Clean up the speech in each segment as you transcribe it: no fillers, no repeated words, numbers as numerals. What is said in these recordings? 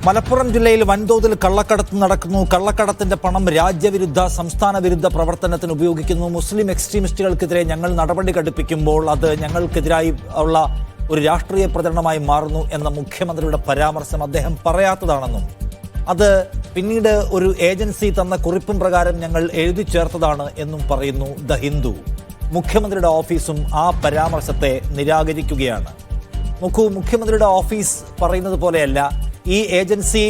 മലപ്പുറം ജില്ലയിൽ വൻതോതിൽ കള്ളക്കടത്ത് നടക്കുന്നു. കള്ളക്കടത്തിന്റെ പണം രാജ്യവിരുദ്ധ സംസ്ഥാന വിരുദ്ധ പ്രവർത്തനത്തിന് ഉപയോഗിക്കുന്നു. മുസ്ലിം എക്സ്ട്രീമിസ്റ്റുകൾക്കെതിരെ ഞങ്ങൾ നടപടി ഘടിപ്പിക്കുമ്പോൾ അത് ഞങ്ങൾക്കെതിരായി ഉള്ള ഒരു രാഷ്ട്രീയ പ്രചരണമായി മാറുന്നു എന്ന മുഖ്യമന്ത്രിയുടെ പരാമർശം അദ്ദേഹം പറയാത്തതാണെന്നും അത് പിന്നീട് ഒരു ഏജൻസി തന്ന കുറിപ്പും പ്രകാരം ഞങ്ങൾ എഴുതി ചേർത്തതാണ് എന്നും പറയുന്നു ദ ഹിന്ദു. മുഖ്യമന്ത്രിയുടെ ഓഫീസും ആ പരാമർശത്തെ നിരാകരിക്കുകയാണ്. നോക്കൂ, മുഖ്യമന്ത്രിയുടെ ഓഫീസ് പറയുന്നത് പോലെയല്ല ഈ ഏജൻസി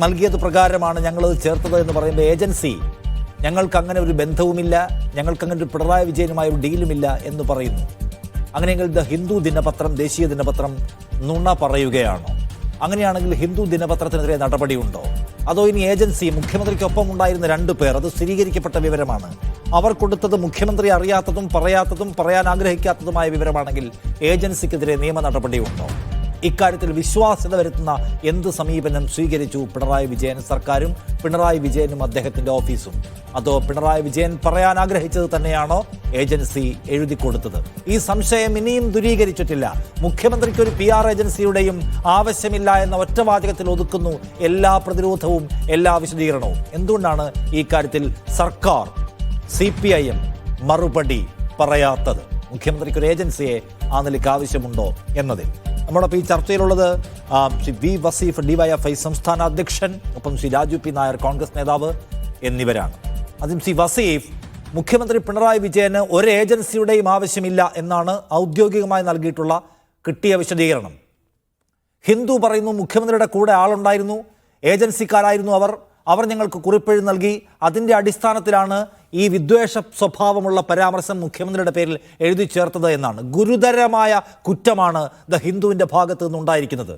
നൽകിയത് പ്രകാരമാണ് ഞങ്ങളത് ചേർത്തത് എന്ന് പറയുമ്പോൾ ഏജൻസി ഞങ്ങൾക്ക് അങ്ങനെ ഒരു ബന്ധവുമില്ല, ഞങ്ങൾക്കങ്ങനെ ഒരു പിണറായി വിജയനുമായ ഒരു ഡീലുമില്ല എന്ന് പറയുന്നു. അങ്ങനെയെങ്കിൽ ദ ഹിന്ദു ദിനപത്രം, ദേശീയ ദിനപത്രം നുണ പറയുകയാണോ? അങ്ങനെയാണെങ്കിൽ ഹിന്ദു ദിനപത്രത്തിനെതിരെ നടപടിയുണ്ടോ? അതോ ഇനി ഏജൻസി, മുഖ്യമന്ത്രിക്കൊപ്പം ഉണ്ടായിരുന്ന 2 പേർ, അത് സ്ഥിരീകരിക്കപ്പെട്ട വിവരമാണ്, അവർ കൊടുത്തത് മുഖ്യമന്ത്രി അറിയാത്തതും പറയാത്തതും പറയാൻ ആഗ്രഹിക്കാത്തതുമായ വിവരമാണെങ്കിൽ ഏജൻസിക്കെതിരെ നിയമ നടപടിയുണ്ടോ? ഇക്കാര്യത്തിൽ വിശ്വാസ്യത വരുത്തുന്ന എന്ത് സമീപനം സ്വീകരിച്ചു പിണറായി വിജയൻ സർക്കാരും പിണറായി വിജയനും അദ്ദേഹത്തിന്റെ ഓഫീസും? അതോ പിണറായി വിജയൻ പറയാൻ ആഗ്രഹിച്ചത് തന്നെയാണോ ഏജൻസി എഴുതി കൊടുത്തത്? ഈ സംശയം ഇനിയും ദൂരീകരിച്ചിട്ടില്ല. മുഖ്യമന്ത്രിക്ക് ഒരു PR ഏജൻസിയുടെയും ആവശ്യമില്ല എന്ന ഒറ്റവാചകത്തിൽ ഒതുക്കുന്നു എല്ലാ പ്രതിരോധവും എല്ലാ വിശദീകരണവും. എന്തുകൊണ്ടാണ് ഈ കാര്യത്തിൽ സർക്കാർ, CPIM മറുപടി പറയാത്തത്? മുഖ്യമന്ത്രിക്ക് ഒരു ഏജൻസിയെ ആ നിലയ്ക്ക് ആവശ്യമുണ്ടോ എന്നതിൽ നമ്മളൊപ്പം ഈ ചർച്ചയിലുള്ളത് ശ്രീ വി വസീഫ്, DYFI സംസ്ഥാന അധ്യക്ഷൻ, ഒപ്പം ശ്രീ രാജു P നായർ, കോൺഗ്രസ് നേതാവ് എന്നിവരാണ്. ആദ്യം ശ്രീ വസീഫ്, മുഖ്യമന്ത്രി പിണറായി വിജയന് ഒരു ഏജൻസിയുടെയും ആവശ്യമില്ല എന്നാണ് ഔദ്യോഗികമായി നൽകിയിട്ടുള്ള കിട്ടിയ വിശദീകരണം. ഹിന്ദു പറയുന്നു മുഖ്യമന്ത്രിയുടെ കൂടെ ആളുണ്ടായിരുന്നു, ഏജൻസിക്കാരായിരുന്നു അവർ ഞങ്ങൾക്ക് കുറിപ്പെഴ് നൽകി, അതിൻ്റെ അടിസ്ഥാനത്തിലാണ് ഈ വിദ്വേഷ സ്വഭാവമുള്ള പരാമർശം മുഖ്യമന്ത്രിയുടെ പേരിൽ എഴുതി ചേർത്തത് എന്നാണ്. ഗുരുതരമായ കുറ്റമാണ് ദ ഹിന്ദുവിൻ്റെ ഭാഗത്ത് നിന്നുണ്ടായിരിക്കുന്നത്.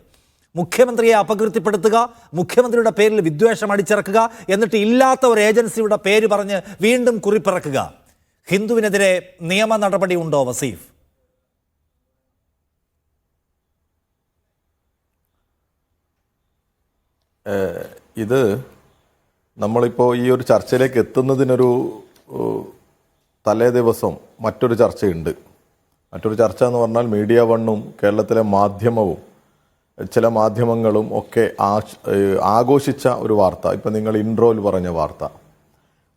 മുഖ്യമന്ത്രിയെ അപകീർത്തിപ്പെടുത്തുക, മുഖ്യമന്ത്രിയുടെ പേരിൽ വിദ്വേഷം അടിച്ചിറക്കുക, എന്നിട്ട് ഇല്ലാത്ത ഒരു ഏജൻസിയുടെ പേര് പറഞ്ഞ് വീണ്ടും കുറിപ്പിറക്കുക. ഹിന്ദുവിനെതിരെ നിയമ നടപടി ഉണ്ടോ വസീഫ്? ഇത് നമ്മളിപ്പോൾ ഈ ഒരു ചർച്ചയിലേക്ക് എത്തുന്നതിനൊരു തലേ ദിവസം മറ്റൊരു ചർച്ചയുണ്ട്. മറ്റൊരു ചർച്ച എന്ന് പറഞ്ഞാൽ മീഡിയ വണ്ണും കേരളത്തിലെ മാധ്യമവും ചില മാധ്യമങ്ങളും ഒക്കെ ആഘോഷിച്ച ഒരു വാർത്ത, ഇപ്പം നിങ്ങൾ ഇൻട്രോയിൽ പറഞ്ഞ വാർത്ത.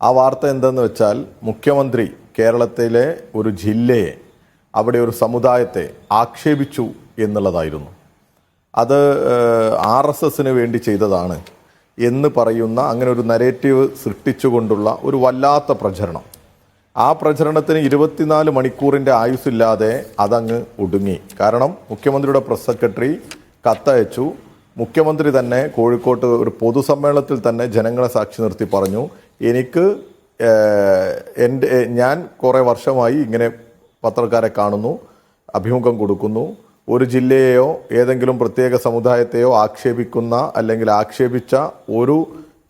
ആ വാർത്ത എന്തെന്ന് വെച്ചാൽ മുഖ്യമന്ത്രി കേരളത്തിലെ ഒരു ജില്ലയെ, അവിടെ ഒരു സമുദായത്തെ ആക്ഷേപിച്ചു എന്നുള്ളതായിരുന്നു. അത് RSSന് വേണ്ടി ചെയ്തതാണ് എന്ന് പറയുന്ന അങ്ങനെ ഒരു നരേറ്റീവ് സൃഷ്ടിച്ചുകൊണ്ടുള്ള ഒരു വല്ലാത്ത പ്രചരണം. ആ പ്രചരണത്തിന് 24 മണിക്കൂറിൻ്റെ ആയുസ്സില്ലാതെ അതങ്ങ് ഒടുങ്ങി. കാരണം മുഖ്യമന്ത്രിയുടെ പ്രസ് സെക്രട്ടറി കത്തയച്ചു. മുഖ്യമന്ത്രി തന്നെ കോഴിക്കോട്ട് ഒരു പൊതുസമ്മേളനത്തിൽ തന്നെ ജനങ്ങളെ സാക്ഷി നിർത്തി പറഞ്ഞു, ഞാൻ കുറേ വർഷമായി ഇങ്ങനെ പത്രക്കാരെ കാണുന്നു, അഭിമുഖം കൊടുക്കുന്നു, ഒരു ജില്ലയെയോ ഏതെങ്കിലും പ്രത്യേക സമുദായത്തെയോ ആക്ഷേപിക്കുന്ന അല്ലെങ്കിൽ ആക്ഷേപിച്ച ഒരു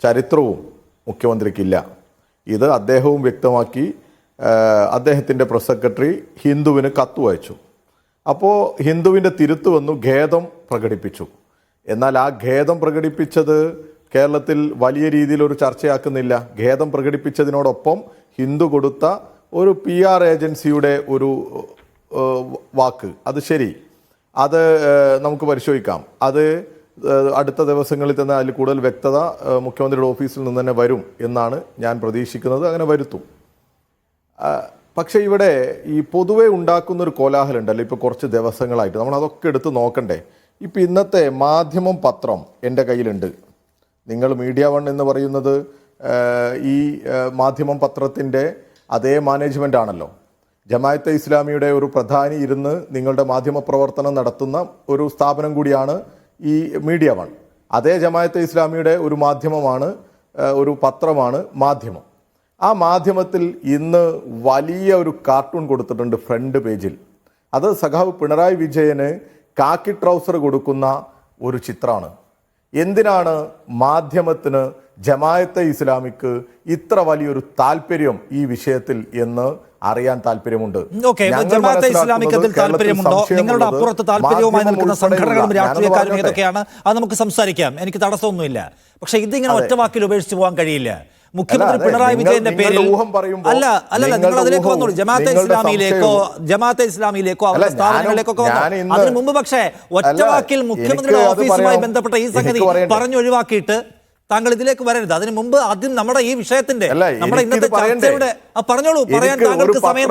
ചരിത്രവും മുഖ്യമന്ത്രിക്കില്ല. ഇത് അദ്ദേഹവും വ്യക്തമാക്കി. അദ്ദേഹത്തിൻ്റെ പ്രസ് സെക്രട്ടറി ഹിന്ദുവിന് കത്ത് വായിച്ചു. അപ്പോൾ ഹിന്ദുവിൻ്റെ തിരുത്ത് വന്നു, ഖേദം പ്രകടിപ്പിച്ചു. എന്നാൽ ആ ഖേദം പ്രകടിപ്പിച്ചത് കേരളത്തിൽ വലിയ രീതിയിലൊരു ചർച്ചയാക്കുന്നില്ല. ഖേദം പ്രകടിപ്പിച്ചതിനോടൊപ്പം ഹിന്ദു കൊടുത്ത ഒരു PR ഏജൻസിയുടെ ഒരു വാക്ക്, അത് ശരി, അത് നമുക്ക് പരിശോധിക്കാം. അത് അടുത്ത ദിവസങ്ങളിൽ തന്നെ അതിൽ കൂടുതൽ വ്യക്തത മുഖ്യമന്ത്രിയുടെ ഓഫീസിൽ നിന്ന് തന്നെ വരും എന്നാണ് ഞാൻ പ്രതീക്ഷിക്കുന്നത്. അങ്ങനെ വരുത്തും. പക്ഷേ ഇവിടെ ഈ പൊതുവെ ഉണ്ടാക്കുന്നൊരു കോലാഹലമുണ്ടല്ലോ ഇപ്പോൾ കുറച്ച് ദിവസങ്ങളായിട്ട്, നമ്മൾ അതൊക്കെ എടുത്ത് നോക്കണ്ടേ. ഇപ്പം ഇന്നത്തെ മാധ്യമം പത്രം എൻ്റെ കയ്യിലുണ്ട്. നിങ്ങൾ മീഡിയ വൺ എന്ന് പറയുന്നത് ഈ മാധ്യമം പത്രത്തിൻ്റെ അതേ മാനേജ്മെൻ്റ് ആണല്ലോ. ജമാഅത്തെ ഇസ്ലാമിയുടെ ഒരു പ്രധാനി ഇരുന്ന് നിങ്ങളുടെ മാധ്യമപ്രവർത്തനം നടത്തുന്ന ഒരു സ്ഥാപനം കൂടിയാണ് ഈ മീഡിയ വൺ. അതേ ജമാഅത്തെ ഇസ്ലാമിയുടെ ഒരു മാധ്യമമാണ്, ഒരു പത്രമാണ് മാധ്യമം. ആ മാധ്യമത്തിൽ ഇന്ന് വലിയ ഒരു കാർട്ടൂൺ കൊടുത്തിട്ടുണ്ട് ഫ്രണ്ട് പേജിൽ. അത് സഖാവ് പിണറായി വിജയന് കാക്കി ട്രൗസർ കൊടുക്കുന്ന ഒരു ചിത്രമാണ്. എന്തിനാണ് മാധ്യമത്തിന്, ജമാഅത്തെ ഇസ്ലാമിക്ക് ഇത്ര വലിയൊരു താല്പര്യം ഈ വിഷയത്തിൽ എന്ന് അറിയാൻ താല്പര്യമുണ്ട്. ജമാഅത്തെ ഇസ്ലാമിക്ക് അതിൽ താല്പര്യമുണ്ടോ? നിങ്ങളുടെ അപ്പുറത്ത് താല്പര്യവുമായി നിൽക്കുന്ന സംഘടനകളും രാഷ്ട്രീയക്കാരും ഏതൊക്കെയാണ്? അത് നമുക്ക് സംസാരിക്കാം, എനിക്ക് തടസ്സമൊന്നുമില്ല. പക്ഷെ ഇതിങ്ങനെ ഒറ്റ വാക്കിൽ ഉപേക്ഷിച്ച് പോകാൻ കഴിയില്ല. മുഖ്യമന്ത്രി പിണറായി വിജയന്റെ പേരിൽ നിങ്ങൾ അതിലേക്ക് വന്നോളൂ. ജമാഅത്തെ ഇസ്ലാമിയിലേക്കോ അവരുടെ സ്ഥാപനങ്ങളിലേക്കൊക്കെ വന്നു. അതിനു മുമ്പ് പക്ഷേ ഒറ്റവാക്കിൽ മുഖ്യമന്ത്രിയുടെ ഓഫീസുമായി ബന്ധപ്പെട്ട ഈ സംഗതി പറഞ്ഞൊഴിവാക്കിയിട്ട് താങ്കൾ ഇതിലേക്ക് വരരുത്. അതിനു മുമ്പ് ആദ്യം നമ്മുടെ ഈ വിഷയത്തിന്റെ നമ്മുടെ ഇന്നത്തെ ചർച്ചയുടെ പറഞ്ഞോളൂ, പറയാൻ താങ്കൾക്ക് സമയം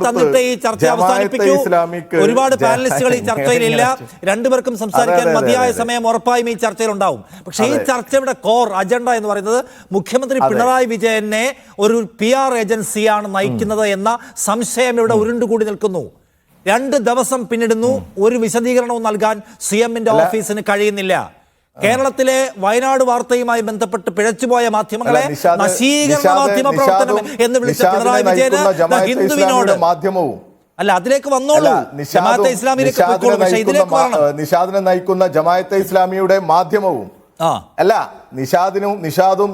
തന്നിട്ടേ ഈ ചർച്ച അവസാനിപ്പിക്കൂ. ഒരുപാട് പാനലിസ്റ്റുകൾ ഈ ചർച്ചയിലില്ല. രണ്ടുപേർക്കും സംസാരിക്കാൻ മതിയായ സമയം ഉറപ്പായും ഈ ചർച്ചയിൽ ഉണ്ടാവും. പക്ഷേ ഈ ചർച്ചയുടെ കോർ അജണ്ട എന്ന് പറയുന്നത് മുഖ്യമന്ത്രി പിണറായി വിജയനെ ഒരു PR ഏജൻസിയാണ് നയിക്കുന്നത് എന്ന സംശയം ഇവിടെ ഉരുണ്ടുകൂടി നിൽക്കുന്നു. 2 ദിവസം പിന്നിടുന്നു, ഒരു വിശദീകരണവും നൽകാൻ CM-ന്റെ ഓഫീസിന് കഴിയുന്നില്ല. കേരളത്തിലെ വയനാട് വാർത്തയുമായി ബന്ധപ്പെട്ട് പിഴച്ചുപോയ മാധ്യമങ്ങളെ നശീകരണ മാധ്യമ പ്രവർത്തനം എന്ന് വിളിച്ച പിണറായി വിജയന് ഹിന്ദുവിനോട് മാധ്യമവും അല്ല അതിലേക്ക് വന്നോളൂ. ജമാഅത്തെ ഇസ്ലാമിയിലേക്ക് നിഷാദിനെ നയിക്കുന്ന ജമാഅത്തെ ഇസ്ലാമിയുടെ മാധ്യമവും അല്ല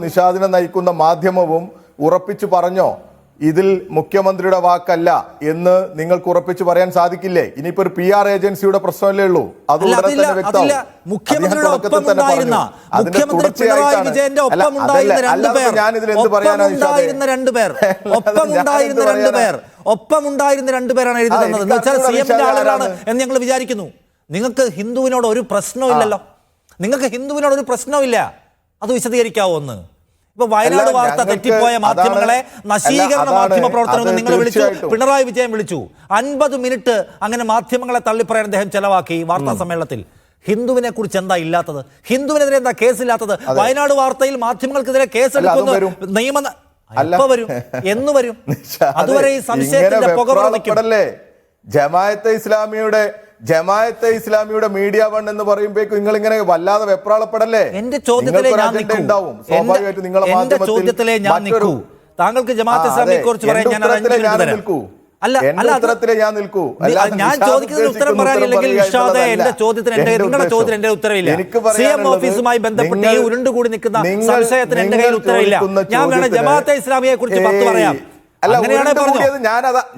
നിഷാദിനെ നയിക്കുന്ന മാധ്യമവും ഉറപ്പിച്ചു പറഞ്ഞോ ഇതിൽ മുഖ്യമന്ത്രിയുടെ വാക്കല്ല എന്ന് നിങ്ങൾക്ക് ഉറപ്പിച്ച് പറയാൻ സാധിക്കില്ലേ? ഇനിയിപ്പോ ഒരു PR ഏജൻസിയുടെ പ്രശ്നമല്ലേ ഉള്ളൂ. അതുകൊണ്ട് ഒപ്പമുണ്ടായിരുന്ന രണ്ടുപേരാണ് എഴുതി തന്നത്. CM-ന്റെ ആളുകളാണ് എന്ന് ഞങ്ങൾ വിചാരിക്കുന്നു. നിങ്ങൾക്ക് ഹിന്ദുവിനോട് ഒരു പ്രശ്നമില്ലല്ലോ. നിങ്ങൾക്ക് ഹിന്ദുവിനോട് ഒരു പ്രശ്നമില്ല. അത് വിശദീകരിക്കാവോ ഒന്ന്? ഇപ്പൊ വയനാട് വാർത്ത തെറ്റിപ്പോയ മാധ്യമങ്ങളെ നശീകരണ മാധ്യമ പ്രവർത്തനം നിങ്ങൾ വിളിച്ചു, പിണറായി വിജയൻ വിളിച്ചു. 50 മിനിറ്റ് അങ്ങനെ മാധ്യമങ്ങളെ തള്ളിപ്പറയാൻ അദ്ദേഹം ചെലവാക്കി വാർത്താ സമ്മേളനത്തിൽ. ഹിന്ദുവിനെ കുറിച്ച് എന്താ ഇല്ലാത്തത്? ഹിന്ദുവിനെതിരെ എന്താ കേസില്ലാത്തത്? വയനാട് വാർത്തയിൽ മാധ്യമങ്ങൾക്കെതിരെ കേസെടുക്കുന്നു നിയമ എപ്പോ വരും, എന്ന് വരും? അതുവരെ ഈ സംശയത്തിന്റെ പുകപടലേ. ജമാഅത്തെ ഇസ്ലാമിയുടെ മീഡിയ 1 എന്ന് പറയുമ്പോഴേക്കും നിങ്ങൾ ഇങ്ങനെ വല്ലാതെ വെപ്രാളപ്പെടല്ലേ? എന്റെ ചോദ്യത്തിലെ ഞാൻ നിൽക്കൂ. താങ്കൾക്ക് ജമാഅത്തെ ഇസ്ലാമിയെ കുറിച്ച് പറയാൻ ഞാൻ ഞാൻ ചോദിക്കുന്നതിന് ഉത്തരം പറയാനില്ലെങ്കിൽ എന്റെ ചോദ്യത്തിന് നിങ്ങളുടെ ചോദ്യത്തിന് എന്റെ ഉത്തരവില്ല. CM ഓഫീസുമായി ബന്ധപ്പെട്ട് ഈ ഉരുണ്ടുകൂടി നിൽക്കുന്ന സംശയത്തിന് എന്റെ കയ്യിൽ ഉത്തരവില്ല. ഞാൻ വേണം ജമാഅത്തെ ഇസ്ലാമിയെ കുറിച്ച് 10 പറയാം.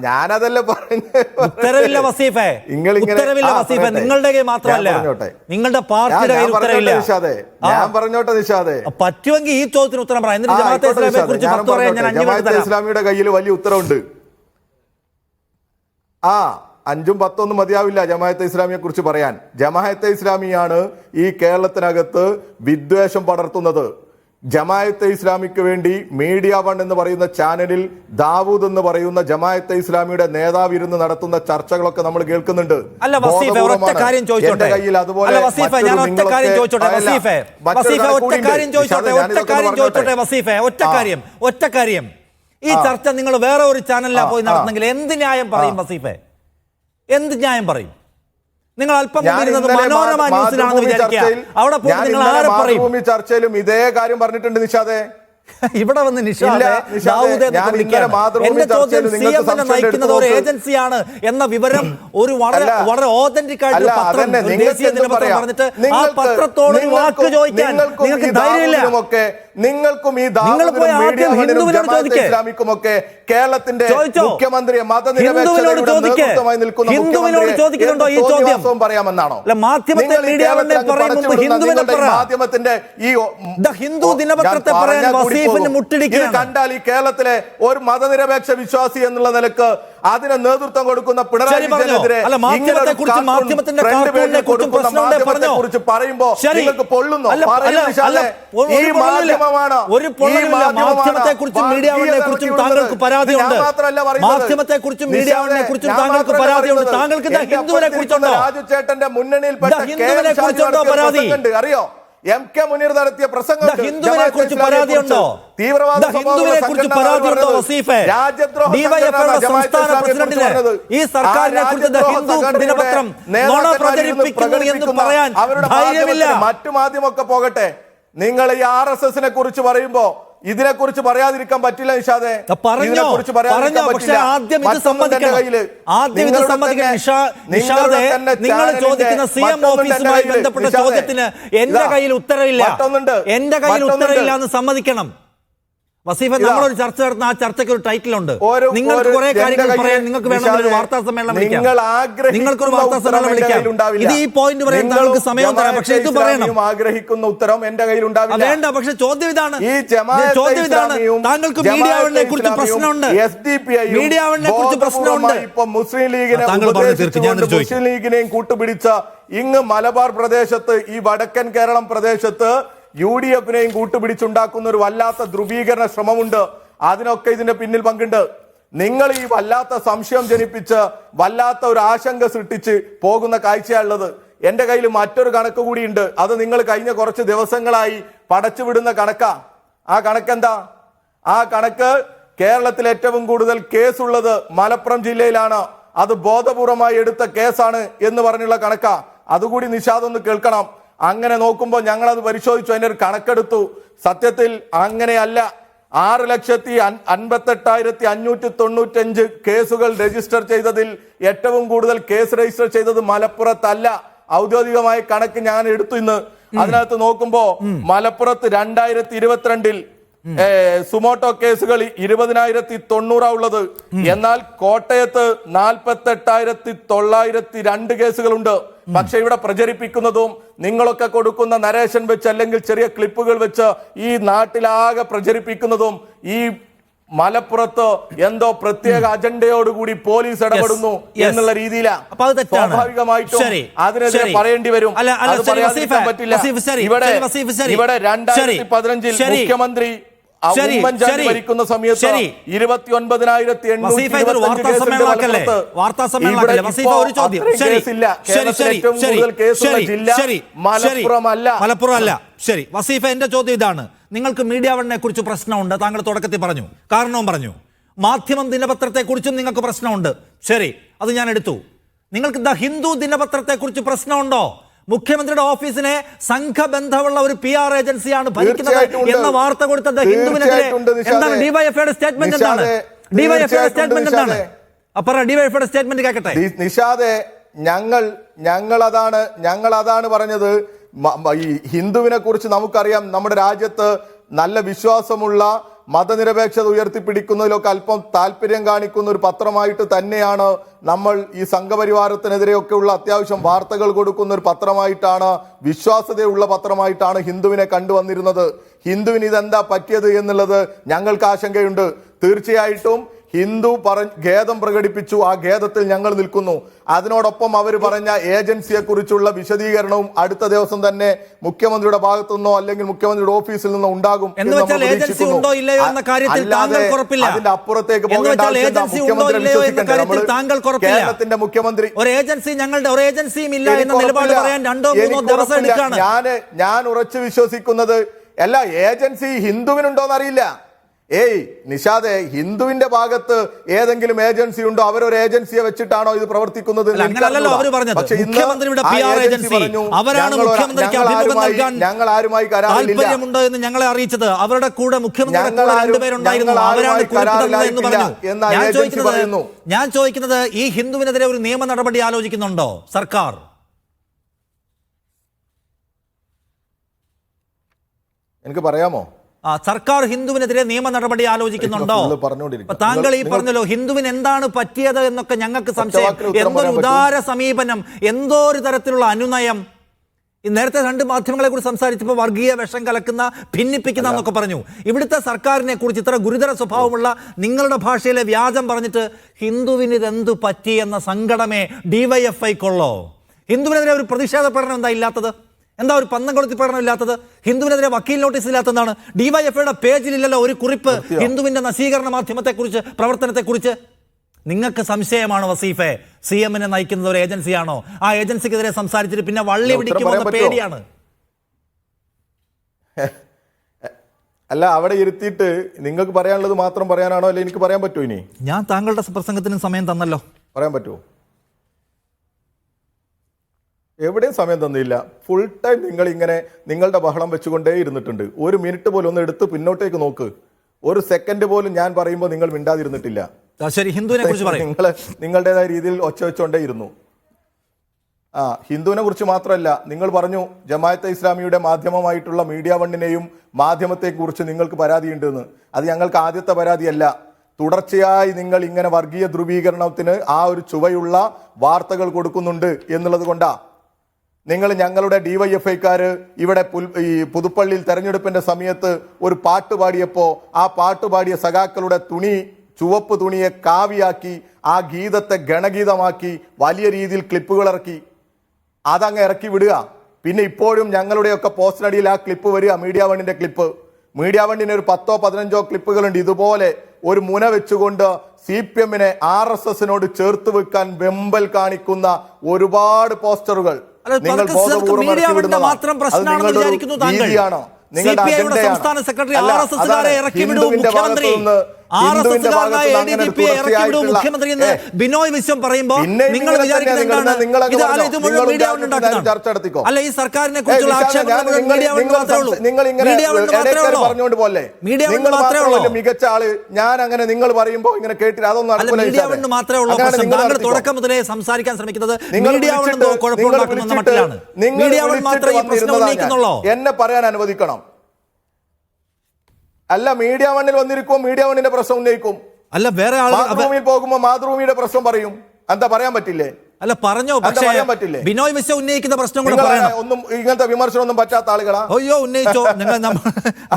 ഞാനതല്ല പറഞ്ഞത്. ഉത്തരവില്ല വസീഫെ, ഉത്തരവില്ല വസീഫെ. നിങ്ങളുടെ കയ്യിൽ മാത്രമല്ല, നിങ്ങളുടെ പാർട്ടിയുടെ കയ്യിൽ ഉത്തരവില്ല. ഞാൻ പറഞ്ഞോട്ടെ നിഷാദേ, പറ്റുമെങ്കിൽ ഈ ചോദ്യത്തിന് ഉത്തരം പറയാം. എന്നിട്ട് ജമാഅത്തെ ഇസ്ലാമിയെ കുറിച്ച് 10 പറയാൻ ഞാൻ 5 മിനിറ്റ് തരാം. ഇസ്ലാമിയുടെ കയ്യിൽ വലിയ ഉത്തരവുണ്ട്. 5ഉം 10 മതിയാവില്ല ജമാഅത്തെ ഇസ്ലാമിയെ കുറിച്ച് പറയാൻ. ജമാഅത്തെ ഇസ്ലാമിയാണ് ഈ കേരളത്തിനകത്ത് വിദ്വേഷം പടർത്തുന്നത്. ജമാഅത്തെ ഇസ്ലാമിക്ക് വേണ്ടി മീഡിയ 1 എന്ന് പറയുന്ന ചാനലിൽ ദാവൂദ് എന്ന് പറയുന്ന ജമാഅത്തെ ഇസ്ലാമിയുടെ നേതാവ് ഇരുന്ന് നടത്തുന്ന ചർച്ചകളൊക്കെ നമ്മൾ കേൾക്കുന്നുണ്ട്. ഈ ചർച്ച നിങ്ങൾ വേറെ ഒരു ചാനലിലാ പോയി നടത്തുന്നെങ്കിൽ എന്ത് ന്യായം പറയും വസീഫെ? എന്ത് ന്യായം പറയും? നിങ്ങൾ അല്പം മനോരമ ന്യൂസിലാണെന്ന് വിചാരിക്കുക. അവിടെ പോയി നിങ്ങൾ ആരെ പറയും? ചർച്ചയിലും ഇതേ കാര്യം പറഞ്ഞിട്ടുണ്ട് നിഷാദേ. ഇവിടെ വന്ന് എന്റെ ചോദ്യം CM-നെ നയിക്കുന്നത് ഒരു ഏജൻസിയാണ് എന്ന വിവരം ഒരു വളരെ ഓതന്റിക് ആയിട്ട് പത്രം ദേശീയ ദിനപത്രം പറഞ്ഞിട്ട് ആ പത്രത്തോട് ഒരു വാക്ക് ചോദിക്കാൻ നിങ്ങൾക്ക് ധൈര്യമില്ല. നിങ്ങൾക്കും ഈ ഇസ്ലാമിക്കുമൊക്കെ കേരളത്തിന്റെ മുഖ്യമന്ത്രിയെ മതനിരപേക്ഷതയുമായി നിൽക്കുന്ന ചോദിക്കുന്നുണ്ടോ ഈ ചോദ്യം പറയാമെന്നാണോ? മാധ്യമത്തെ മാധ്യമത്തിന്റെ ഈ ഹിന്ദു ദിനപത്രത്തെ പറയാൻ ഇത് കണ്ടാൽ ഈ കേരളത്തിലെ ഒരു മതനിരപേക്ഷ വിശ്വാസി എന്നുള്ള നിലക്ക് അതിന് നേതൃത്വം കൊടുക്കുന്ന പിണറായി വിജയനെതിരെ കുറിച്ച് പറയുമ്പോ നിങ്ങൾക്ക് പൊള്ളുന്നോ? ഈ മാധ്യമമാണ് മാധ്യമത്തെക്കുറിച്ചും മീഡിയയെ കുറിച്ചും താങ്കൾക്ക് പരാതിയുണ്ട്. മാധ്യമത്തെക്കുറിച്ചും മീഡിയയെ കുറിച്ചും താങ്കൾക്ക് പരാതിയുണ്ട്. താങ്കൾക്ക് ഹിന്ദുവിനെ കുറിച്ചുണ്ടോ? രാജു ചേട്ടന്റെ മുന്നണിയിൽപ്പെട്ട ഹിന്ദുവിനെ കുറിച്ചുണ്ടോ പരാതി? അറിയോ? MK മുനീർ നടത്തിയ പ്രസംഗം ഹിന്ദുവിനെ കുറിച്ച് പരാതിയുണ്ടോ? ഹിന്ദുവിനെ കുറിച്ച് പരാതിയുണ്ടോ വസീഫെ? സംസ്ഥാന പ്രസിഡന്റിന് ഈ സർക്കാരിനെ കുറിച്ച് ഹിന്ദു ദിനപത്രം നുണ പ്രചരിപ്പിക്കുന്നു എന്ന് പറയാൻ ധൈര്യമില്ല. മറ്റു മാധ്യമമൊക്കെ പോകട്ടെ, നിങ്ങൾ ഈ RSS-നെ കുറിച്ച് പറയുമ്പോ ഇതിനെക്കുറിച്ച് പറയാതിരിക്കാൻ പറ്റില്ല നിഷാദേ. നിങ്ങൾ ചോദിക്കുന്ന CM ഓഫീസുമായി ബന്ധപ്പെട്ട ചോദ്യത്തിന് എന്റെ കയ്യിൽ ഉത്തരവില്ല. എന്റെ കയ്യിൽ ഉത്തരവില്ല എന്ന് സമ്മതിക്കണം. വസീഫ, നമ്മളൊരു ചർച്ച നടത്തുന്ന ആ ചർച്ചയ്ക്ക് ഒരു ടൈറ്റിൽ ഉണ്ട്. നിങ്ങൾക്ക് കുറെ കാര്യങ്ങൾ പറയാൻ നിങ്ങൾക്ക് വേണമെങ്കിൽ ഒരു വാർത്താ സമ്മേളനം വിളിക്കാം. നിങ്ങൾക്കൊരു വാർത്താ സമ്മേളനം വിളിക്കാം. ഇത് ഈ പോയിന്റ് പറയാൻ താങ്കൾക്ക് സമയം തരാം. പക്ഷേ ഇത് പറയണം. ആഗ്രഹിക്കുന്ന ഉത്തരം എന്റെ കയ്യിൽ ഉണ്ടാവില്ല. വേണ്ട. പക്ഷെ ചോദ്യം ഇതാണ്, താങ്കൾക്ക് മീഡിയ ആവണിനെ കുറിച്ച് പ്രശ്നമുണ്ട്. മീഡിയ ആവണിനെ കുറിച്ച് പ്രശ്നമുണ്ട്. ഇപ്പൊ മുസ്ലിം ലീഗിനെയും കൂട്ടുപിടിച്ച ഇങ്ങ് മലബാർ പ്രദേശത്ത്, ഈ വടക്കൻ കേരളം പ്രദേശത്ത് UDF-നെയും കൂട്ടുപിടിച്ചുണ്ടാക്കുന്ന ഒരു വല്ലാത്ത ധ്രുവീകരണ ശ്രമമുണ്ട്. അതിനൊക്കെ ഇതിന്റെ പിന്നിൽ പങ്കുണ്ട്. നിങ്ങൾ ഈ വല്ലാത്ത സംശയം ജനിപ്പിച്ച് വല്ലാത്ത ഒരു ആശങ്ക സൃഷ്ടിച്ച് പോകുന്ന കാഴ്ചയാണുള്ളത്. എന്റെ കയ്യിൽ മറ്റൊരു കണക്ക് കൂടിയുണ്ട്. അത് നിങ്ങൾ കഴിഞ്ഞ കുറച്ച് ദിവസങ്ങളായി പടച്ചുവിടുന്ന കണക്കാ. ആ കണക്കെന്താ? ആ കണക്ക് കേരളത്തിൽ ഏറ്റവും കൂടുതൽ കേസുള്ളത് മലപ്പുറം ജില്ലയിലാണ്. അത് ബോധപൂർവമായി എടുത്ത കേസാണ് എന്ന് പറഞ്ഞുള്ള കണക്കാ. അതുകൂടി നിഷാദ് ഒന്ന് കേൾക്കണം. അങ്ങനെ നോക്കുമ്പോൾ ഞങ്ങൾ അത് പരിശോധിച്ചു, അതിന്റെ ഒരു കണക്കെടുത്തു. സത്യത്തിൽ അങ്ങനെയല്ല. 6,58,595 കേസുകൾ രജിസ്റ്റർ ചെയ്തതിൽ ഏറ്റവും കൂടുതൽ കേസ് രജിസ്റ്റർ ചെയ്തത് മലപ്പുറത്തല്ല. ഔദ്യോഗികമായ കണക്ക് ഞാൻ എടുത്തു ഇന്ന്. അതിനകത്ത് നോക്കുമ്പോ മലപ്പുറത്ത് 2022 സുമോട്ടോ കേസുകൾ 20,900 ഉള്ളത്. എന്നാൽ കോട്ടയത്ത് 48,902 കേസുകളുണ്ട്. പക്ഷെ ഇവിടെ പ്രചരിപ്പിക്കുന്നതും നിങ്ങളൊക്കെ കൊടുക്കുന്ന നരേഷൻ വെച്ച് അല്ലെങ്കിൽ ചെറിയ ക്ലിപ്പുകൾ വെച്ച് ഈ നാട്ടിലാകെ പ്രചരിപ്പിക്കുന്നതും ഈ മലപ്പുറത്ത് എന്തോ പ്രത്യേക അജണ്ടയോടുകൂടി പോലീസ് ഇടപെടുന്നു എന്നുള്ള രീതിയിലാണ്. സ്വാഭാവികമായിട്ടും അതിനെതിരെ പറയേണ്ടി വരും. അത് പറയാതിരിക്കാൻ പറ്റില്ല. ഇവിടെ 2015 മുഖ്യമന്ത്രി ഉമ്മൻചാണ്ടി ഭരിക്കുന്ന സമയത്ത് 29,893 മലപ്പുറമല്ല. ശരി വസീഫ, എന്റെ ചോദ്യം ഇതാണ്. നിങ്ങൾക്ക് മീഡിയ വണ്ണിനെ കുറിച്ച് പ്രശ്നമുണ്ട്, താങ്കൾ തുടക്കത്തിൽ പറഞ്ഞു, കാരണവും പറഞ്ഞു. മാധ്യമം ദിനപത്രത്തെ കുറിച്ചും നിങ്ങൾക്ക് പ്രശ്നമുണ്ട്. ശരി, അത് ഞാൻ എടുത്തു. നിങ്ങൾക്ക് ദ ഹിന്ദു ദിനപത്രത്തെ കുറിച്ച് പ്രശ്നമുണ്ടോ? മുഖ്യമന്ത്രിയുടെ ഓഫീസിനെ സംഘബന്ധമുള്ള ഒരു PR ഏജൻസിയാണ് ഭരിക്കുന്നത് എന്ന വാർത്ത കൊടുത്തത് ഹിന്ദുവിനെതിരെ എന്താണ് ഡിവൈഎഫ്ഐയുടെ സ്റ്റേറ്റ്മെന്റ്? എന്താണ് ഡിവൈഎഫ്ഐയുടെ സ്റ്റേറ്റ്മെന്റ്? എന്താണ് അപ്പറ ഡിവൈഎഫ്ഐയുടെ സ്റ്റേറ്റ്മെന്റ് കേൾക്കട്ടെ. നിഷാദെ, ഞങ്ങൾ അതാണ് പറഞ്ഞത്. ഈ ഹിന്ദുവിനെ കുറിച്ച് നമുക്കറിയാം, നമ്മുടെ രാജ്യത്ത് നല്ല വിശ്വാസമുള്ള മതനിരപേക്ഷത ഉയർത്തിപ്പിടിക്കുന്നതിലൊക്കെ അല്പം താല്പര്യം കാണിക്കുന്ന ഒരു പത്രമായിട്ട് തന്നെയാണ് നമ്മൾ ഈ സംഘപരിവാരത്തിനെതിരെയൊക്കെയുള്ള അത്യാവശ്യം വാർത്തകൾ കൊടുക്കുന്ന ഒരു പത്രമായിട്ടാണ്, വിശ്വാസ്യതയുള്ള പത്രമായിട്ടാണ് ഹിന്ദുവിനെ കണ്ടുവന്നിരുന്നത്. ഹിന്ദുവിന് ഇതെന്താ പറ്റിയത് എന്നുള്ളത് ഞങ്ങൾക്ക് ആശങ്കയുണ്ട്. തീർച്ചയായിട്ടും ഹിന്ദു ഖേദം പ്രകടിപ്പിച്ചു. ആ ഖേദത്തിൽ ഞങ്ങൾ നിൽക്കുന്നു. അതിനോടൊപ്പം അവർ പറഞ്ഞ ഏജൻസിയെ കുറിച്ചുള്ള വിശദീകരണവും അടുത്ത ദിവസം തന്നെ മുഖ്യമന്ത്രിയുടെ ഭാഗത്തു നിന്നോ അല്ലെങ്കിൽ മുഖ്യമന്ത്രിയുടെ ഓഫീസിൽ നിന്നോ ഉണ്ടാകും. അതിന്റെ അപ്പുറത്തേക്ക് കേരളത്തിന്റെ മുഖ്യമന്ത്രി ഒരു ഏജൻസി ഞങ്ങളുടെ ഒരു ഏജൻസിയും ഇല്ല എന്ന നിലപാട് പറയാൻ 2-3 ദിവസം എടുക്കാണ്. ഞാൻ ഉറച്ചു വിശ്വസിക്കുന്നത് എല്ലാ ഏജൻസി ഹിന്ദുവിനുണ്ടോന്ന് അറിയില്ല. നിഷാദെ, ഹിന്ദുവിന്റെ ഭാഗത്ത് ഏതെങ്കിലും ഏജൻസി ഉണ്ടോ? അവരൊരു ഏജൻസിയെ വെച്ചിട്ടാണോ ഇത് പ്രവർത്തിക്കുന്നത്? ഞങ്ങൾ ആരുമായി താല്പര്യമുണ്ടോ എന്ന് ഞങ്ങളെ അറിയിച്ചത് അവരുടെ കൂടെ ഞാൻ ചോദിക്കുന്നത് ഈ ഹിന്ദുവിനെതിരെ ഒരു നിയമ നടപടി ആലോചിക്കുന്നുണ്ടോ സർക്കാർ? എനിക്ക് പറയാമോ? സർക്കാർ ഹിന്ദുവിനെതിരെ നിയമ നടപടി ആലോചിക്കുന്നുണ്ടോ? താങ്കൾ ഈ പറഞ്ഞല്ലോ ഹിന്ദുവിന് എന്താണ് പറ്റിയത് എന്നൊക്കെ ഞങ്ങൾക്ക് സംശയം. എന്തൊരു ഉദാര സമീപനം, എന്തോ ഒരു തരത്തിലുള്ള അനുനയം. നേരത്തെ 2 മാധ്യമങ്ങളെ കുറിച്ച് സംസാരിച്ചപ്പോൾ വർഗീയ വിഷം കലക്കുന്ന, ഭിന്നിപ്പിക്കുന്ന എന്നൊക്കെ പറഞ്ഞു. ഇവിടുത്തെ സർക്കാരിനെ കുറിച്ച് ഇത്ര ഗുരുതര സ്വഭാവമുള്ള നിങ്ങളുടെ ഭാഷയിലെ വ്യാജം പറഞ്ഞിട്ട് ഹിന്ദുവിന് ഇതെന്തു പറ്റി എന്ന സങ്കടമേ ഡിവൈഎഫ്ഐക്കുള്ളോ? ഹിന്ദുവിനെതിരെ ഒരു പ്രതിഷേധ പ്രകടനം എന്താ ഇല്ലാത്തത്? എന്താ ഒരു പന്തം കൊളുത്തി പ്രകടനം ഇല്ലാത്തത്? ഹിന്ദുവിനെതിരെ വക്കീൽ നോട്ടീസ് ഇല്ലാത്തതാണ്? ഡിവൈഎഫ്ഐയുടെ പേജിലില്ലല്ലോ ഒരു കുറിപ്പ് ഹിന്ദുവിന്റെ നശീകരണ മാധ്യമത്തെക്കുറിച്ച്, പ്രവർത്തനത്തെക്കുറിച്ച്. നിങ്ങൾക്ക് സംശയമാണ് വസീഫെ, CM-നെ നയിക്കുന്നത് ഒരു ഏജൻസിയാണോ? ആ ഏജൻസിക്കെതിരെ സംസാരിച്ചിട്ട് പിന്നെ വള്ളി പിടിക്കുമെന്ന പേടിയാണ്. അല്ല, അവിടെ ഇരുത്തിയിട്ട് നിങ്ങൾക്ക് പറയാനുള്ളത് മാത്രം പറയാനാണോ, അല്ലെ എനിക്ക് പറയാൻ പറ്റുമോ? ഇനി ഞാൻ താങ്കളുടെ പ്രസംഗത്തിന് സമയം തന്നല്ലോ, പറയാൻ പറ്റുമോ? എവിടെയും സമയം തന്നില്ല. ഫുൾ ടൈം നിങ്ങൾ ഇങ്ങനെ നിങ്ങളുടെ ബഹളം വെച്ചുകൊണ്ടേ ഇരുന്നിട്ടുണ്ട്. 1 മിനിറ്റ് പോലും ഒന്ന് എടുത്ത് പിന്നോട്ടേക്ക് നോക്ക്. 1 സെക്കൻഡ് പോലും ഞാൻ പറയുമ്പോൾ നിങ്ങൾ മിണ്ടാതിരുന്നിട്ടില്ല. ശരി, ഹിന്ദുവിനെ കുറിച്ച് നിങ്ങൾ നിങ്ങളുടേതായ രീതിയിൽ ഒച്ച വെച്ചോണ്ടേ ഇരുന്നു. ഹിന്ദുവിനെ കുറിച്ച് മാത്രമല്ല, നിങ്ങൾ പറഞ്ഞു ജമാഅത്തെ ഇസ്ലാമിയുടെ മാധ്യമമായിട്ടുള്ള മീഡിയ വണ്ണിനെയും മാധ്യമത്തെക്കുറിച്ച് നിങ്ങൾക്ക് പരാതിയുണ്ടെന്ന്. അത് ഞങ്ങൾക്ക് ആദ്യത്തെ പരാതിയല്ല. തുടർച്ചയായി നിങ്ങൾ ഇങ്ങനെ വർഗീയ ധ്രുവീകരണത്തിന് ആ ഒരു ചുവയുള്ള വാർത്തകൾ കൊടുക്കുന്നുണ്ട് എന്നുള്ളത് കൊണ്ടാ നിങ്ങൾ ഞങ്ങളുടെ ഡിവൈഎഫ്ഐക്കാര് ഇവിടെ ഈ പുതുപ്പള്ളിയിൽ തെരഞ്ഞെടുപ്പിന്റെ സമയത്ത് ഒരു പാട്ട് പാടിയപ്പോ ആ പാട്ട് പാടിയ സഖാക്കളുടെ തുണി, ചുവപ്പ് തുണിയെ കാവിയാക്കി ആ ഗീതത്തെ ഗണഗീതമാക്കി വലിയ രീതിയിൽ ക്ലിപ്പുകൾ ഇറക്കി. അതങ്ങ് ഇറക്കി വിടുക. പിന്നെ ഇപ്പോഴും ഞങ്ങളുടെയൊക്കെ പോസ്റ്റിനടിയിൽ ആ ക്ലിപ്പ് വരിക, മീഡിയ വണ്ണിന്റെ ക്ലിപ്പ്. മീഡിയ വണ്ണിന് ഒരു 10ഓ 15ഓ ക്ലിപ്പുകളുണ്ട്. ഇതുപോലെ ഒരു മുന വെച്ചുകൊണ്ട് CPM-നെ RSS-നോട് ചേർത്ത് വെക്കാൻ വെമ്പൽ കാണിക്കുന്ന ഒരുപാട് പോസ്റ്ററുകൾ നിങ്ങൾ ബോധപൂർവ്വം ഇറക്കി വിടുന്നതാണ്. അത് നിങ്ങളുടെ രീതിയാണോ? നിങ്ങളുടെ മുഖ്യമന്ത്രി എന്ന് ബിനോയ് വിശ്വം പറയുമ്പോൾ നിങ്ങൾ അല്ല, ഈ സർക്കാരിനെ കുറിച്ചുള്ള പറഞ്ഞുകൊണ്ട് പോലെ മികച്ച ആള് ഞാൻ അങ്ങനെ നിങ്ങൾ പറയുമ്പോ ഇങ്ങനെ കേട്ടില്ല. അതൊന്നും തുടക്കം മുതലേ സംസാരിക്കാൻ ശ്രമിക്കുന്നത് എന്നെ പറയാൻ അനുവദിക്കണം. അല്ല, മീഡിയ വണ്ണിൽ വന്നിരിക്കും, മീഡിയ വണ്ണിന്റെ പ്രശ്നം ഉന്നയിക്കും. അല്ല, വേറെ മാതൃഭൂമിയിൽ പോകുമ്പോ മാതൃഭൂമിയുടെ പ്രശ്നം പറയും. എന്താ പറയാൻ പറ്റില്ലേ? അല്ല, പറഞ്ഞോ. പക്ഷേ ബിനോയ് വിശ്വം ഉന്നയിക്കുന്ന പ്രശ്നം കൂടെ പറയണം. ഒന്നും ഇങ്ങനത്തെ വിമർശനം ഒന്നും പറ്റാത്ത ആളുകളാ. അയ്യോ, ഉന്നയിച്ചോ,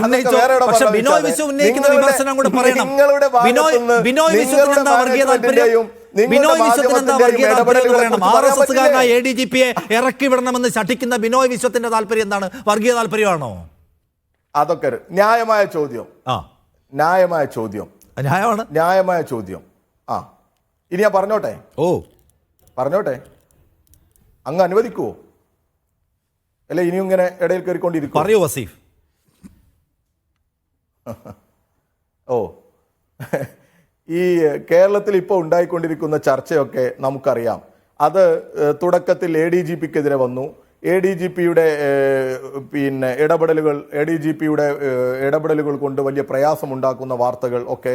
ഉന്നയിച്ചോ. പക്ഷെ ബിനോയ് വിശ്വം ഉന്നയിക്കുന്ന വിമർശനം കൂടെ പറയണം. ബിനോയ് വിശ്വത്തിന് എന്താ വർഗീയ താല്പര്യം? ബിനോയ് വിശ്വത്തിന് എന്താ വർഗീയ താല്പര്യം പറയണം. RSS-കാരനായ ADGP-യെ ഇറക്കി വിടണമെന്ന് ശഠിക്കുന്ന ബിനോയ് വിശ്വത്തിന്റെ താല്പര്യം എന്താണ്? വർഗീയ താല്പര്യമാണോ? അതൊക്കെ ന്യായമായ ചോദ്യം. ന്യായമായ ചോദ്യം. ന്യായമാണ്, ന്യായമായ ചോദ്യം. ഇനി ഞാൻ പറഞ്ഞോട്ടെ? പറഞ്ഞോട്ടെ. അങ്ങ് അനുവദിക്കുവോ? അല്ല, ഇനിയും ഇങ്ങനെ ഇടയിൽ കയറിക്കൊണ്ടിരിക്കും. പറയൂ വസീഫ്. ഈ കേരളത്തിൽ ഇപ്പോൾ ഉണ്ടായിക്കൊണ്ടിരിക്കുന്ന ചർച്ചയൊക്കെ നമുക്കറിയാം. അത് തുടക്കത്തിൽ ADGP-ക്കെതിരെ വന്നു. ADGP-യുടെ പിന്നെ ഇടപെടലുകൾ കൊണ്ട് വലിയ പ്രയാസമുണ്ടാക്കുന്ന വാർത്തകൾ ഒക്കെ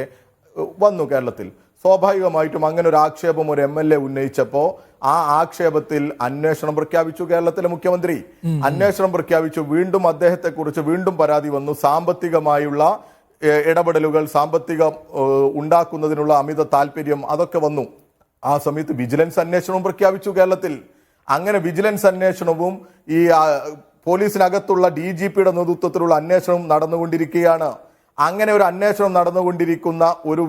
വന്നു കേരളത്തിൽ. സ്വാഭാവികമായിട്ടും അങ്ങനെ ഒരു ആക്ഷേപം ഒരു MLA ഉന്നയിച്ചപ്പോൾ ആ ആക്ഷേപത്തിൽ അന്വേഷണം പ്രഖ്യാപിച്ചു കേരളത്തിലെ മുഖ്യമന്ത്രി. അന്വേഷണം പ്രഖ്യാപിച്ചു. വീണ്ടും അദ്ദേഹത്തെക്കുറിച്ച് വീണ്ടും പരാതി വന്നു. സാമ്പത്തികമായുള്ള ഇടപെടലുകൾ, സാമ്പത്തികം ഉണ്ടാക്കുന്നതിനുള്ള അമിത താല്പര്യം, അതൊക്കെ വന്നു. ആ സമയത്ത് വിജിലൻസ് അന്വേഷണവും പ്രഖ്യാപിച്ചു കേരളത്തിൽ. അങ്ങനെ വിജിലൻസ് അന്വേഷണവും ഈ പോലീസിനകത്തുള്ള DGP-യുടെ നേതൃത്വത്തിലുള്ള അന്വേഷണവും നടന്നുകൊണ്ടിരിക്കുകയാണ്. അങ്ങനെ ഒരു അന്വേഷണം നടന്നുകൊണ്ടിരിക്കുന്ന ഒരു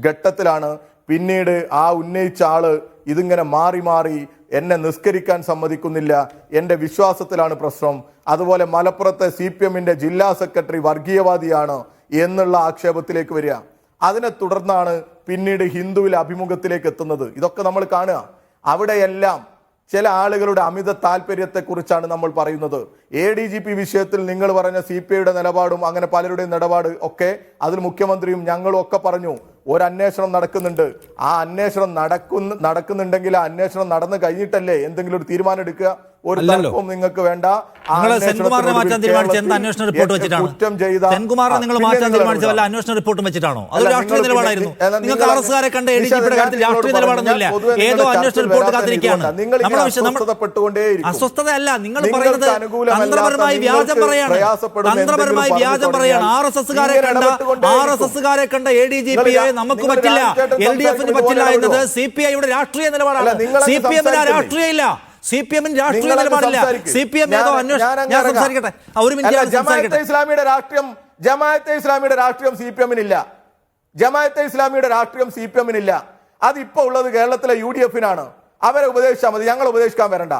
ഘട്ടത്തിലാണ് പിന്നീട് ആ ഉന്നയിച്ച ആള് ഇതിങ്ങനെ മാറി മാറി എന്നെ നിസ്കരിക്കാൻ സമ്മതിക്കുന്നില്ല, എൻ്റെ വിശ്വാസത്തിലാണ് പ്രശ്നം, അതുപോലെ മലപ്പുറത്തെ CPM-ന്റെ ജില്ലാ സെക്രട്ടറി വർഗീയവാദിയാണ് എന്നുള്ള ആക്ഷേപത്തിലേക്ക് വരിക. അതിനെ തുടർന്നാണ് പിന്നീട് ഹിന്ദുവിലെ അഭിമുഖത്തിലേക്ക് എത്തുന്നത്. ഇതൊക്കെ നമ്മൾ കാണുക. അവിടെയെല്ലാം ചില ആളുകളുടെ അമിത താല്പര്യത്തെക്കുറിച്ചാണ് നമ്മൾ പറയുന്നത്. ADGP വിഷയത്തിൽ നിങ്ങൾ പറഞ്ഞ CPI-യുടെ നിലപാടും അങ്ങനെ പലരുടെയും നിലപാട് ഒക്കെ അതിൽ മുഖ്യമന്ത്രിയും ഞങ്ങളും ഒക്കെ പറഞ്ഞു. ഒരു അന്വേഷണം നടക്കുന്നുണ്ട്. ആ അന്വേഷണം നടക്കുന്നുണ്ടെങ്കിൽ ആ അന്വേഷണം നടന്നു കഴിഞ്ഞിട്ടല്ലേ എന്തെങ്കിലും ഒരു തീരുമാനം എടുക്കുക. ഒരു തർക്കവും നിങ്ങൾക്ക് വേണ്ട. സെൻകുമാറിനെ മാറ്റാൻ തീരുമാനിച്ച എന്ത് അന്വേഷണ റിപ്പോർട്ട് വെച്ചിട്ടാണ്? സെൻകുമാറിനെ നിങ്ങൾ മാറ്റാൻ തീരുമാനിച്ച വല്ല അന്വേഷണ റിപ്പോർട്ടും വെച്ചിട്ടാണോ? അത് രാഷ്ട്രീയ നിലപാടായിരുന്നു. നിങ്ങൾക്ക് RSS-കാരെ കണ്ട ADGP-യുടെ കാര്യത്തിൽ രാഷ്ട്രീയ നിലപാടൊന്നുമില്ല. ഏതോ അന്വേഷണ റിപ്പോർട്ട് കാത്തിരിക്കുകയാണ്. അസ്വസ്ഥതയല്ല, നിങ്ങൾ പറയുന്നത് തന്ത്രപരമായി വ്യാജം പറയാണ്. തന്ത്രപരമായി വ്യാജം പറയാണ്. RSS-കാരെ കണ്ട ADGP-യെ നമുക്ക് പറ്റില്ല, LDF-ന് പറ്റില്ല എന്നത് CPI-യുടെ രാഷ്ട്രീയ നിലപാടാണ്. CPM-ന് രാഷ്ട്രീയമില്ല. CPM-ന് രാഷ്ട്രീയ നിലപാടില്ല. CPM ഏതോ അന്വേഷണം. ഞാൻ സംസാരിക്കട്ടെ, ഒരു മിനിറ്റ്. ജമാഅത്തെ ഇസ്ലാമിയുടെ രാഷ്ട്രീയം CPM-നില്ല. ജമാഅത്തെ ഇസ്ലാമിയുടെ രാഷ്ട്രീയം CPM-നില്ല. അതിപ്പോ ഉള്ളത് കേരളത്തിലെ UDF-നാണ്. അവരെ ഉപദേശിച്ചാൽ മതി, ഞങ്ങൾ ഉപദേശിക്കാൻ വരണ്ട.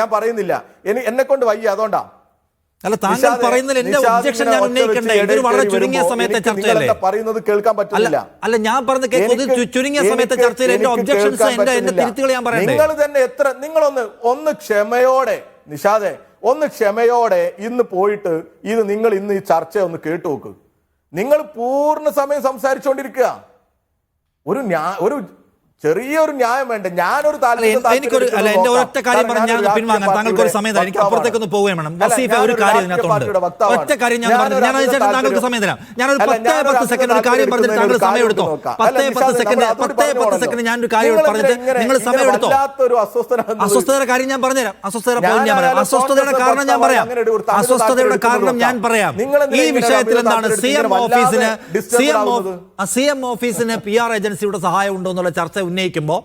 ഞാൻ പറയുന്നില്ല, എന്നെ കൊണ്ട് വയ്യ, അതുകൊണ്ടാ. അല്ല, താങ്കൾ പറയുന്നതിൽ എന്റെ ഒബ്ജക്ഷൻ ഞാൻ ഉന്നയിക്കണ്ടേ? ഇതൊരു വളരെ ചുരുങ്ങിയ സമയത്തെ ചർച്ചയല്ലേ? പറയുന്നത് കേൾക്കാൻ പറ്റില്ല. അല്ല, ഞാൻ പറഞ്ഞ ചുരുങ്ങിയ സമയത്തെ ചർച്ചയിൽ എന്റെ ഒബ്ജക്ഷൻസ്, എന്റെ തിരുത്തുകൾ ഞാൻ പറയണ്ടേ? നിങ്ങൾ തന്നെ നിങ്ങളൊന്ന് ക്ഷമയോടെ, നിഷാദെ, ഒന്ന് ക്ഷമയോടെ ഇന്ന് പോയിട്ട് നിങ്ങൾ ഇന്ന് ഈ ചർച്ച ഒന്ന് കേട്ടു നോക്ക്. നിങ്ങൾ പൂർണ്ണ സമയം സംസാരിച്ചുകൊണ്ടിരിക്കുക. ഒരു ചെറിയൊരു ന്യായം വേണ്ട. ഞാനൊരു എനിക്കൊരു അല്ല എന്റെ ഒറ്റ കാര്യം പറഞ്ഞ് ഞാൻ പിൻവാങ്ങാൻ താങ്കൾക്ക് ഒരു സമയം തരാം. എനിക്ക് അപ്പുറത്തേക്കൊന്ന് പോവുകയും വേണം. വസീഫ ഒരു കാര്യം ഇതിനകത്തുണ്ട്. ഒറ്റ കാര്യം ഞാൻ പറഞ്ഞു. ഞാൻ അതിനുശേഷം താങ്കൾക്ക് സമയം തരാം. ഞാനൊരു 10 സെക്കൻഡ് ഒരു കാര്യം പറഞ്ഞിട്ട് താങ്കൾ സമയം എടുത്തോ. 10 സെക്കൻഡ് ഞാനൊരു കാര്യം പറഞ്ഞിട്ട് നിങ്ങൾ സമയം എടുത്തോ. അസ്വസ്ഥതയുടെ കാര്യം ഞാൻ പറഞ്ഞുതരാം. അസ്വസ്ഥതയുടെ കാരണം ഞാൻ പറയാം. അസ്വസ്ഥതയുടെ കാരണം ഞാൻ പറയാം. ഈ വിഷയത്തിൽ എന്താണ് CM ഓഫീസിന് PR ഏജൻസിയുടെ സഹായം ഉണ്ടോ എന്നുള്ള ചർച്ച ഉന്നയിക്കുമ്പോൾ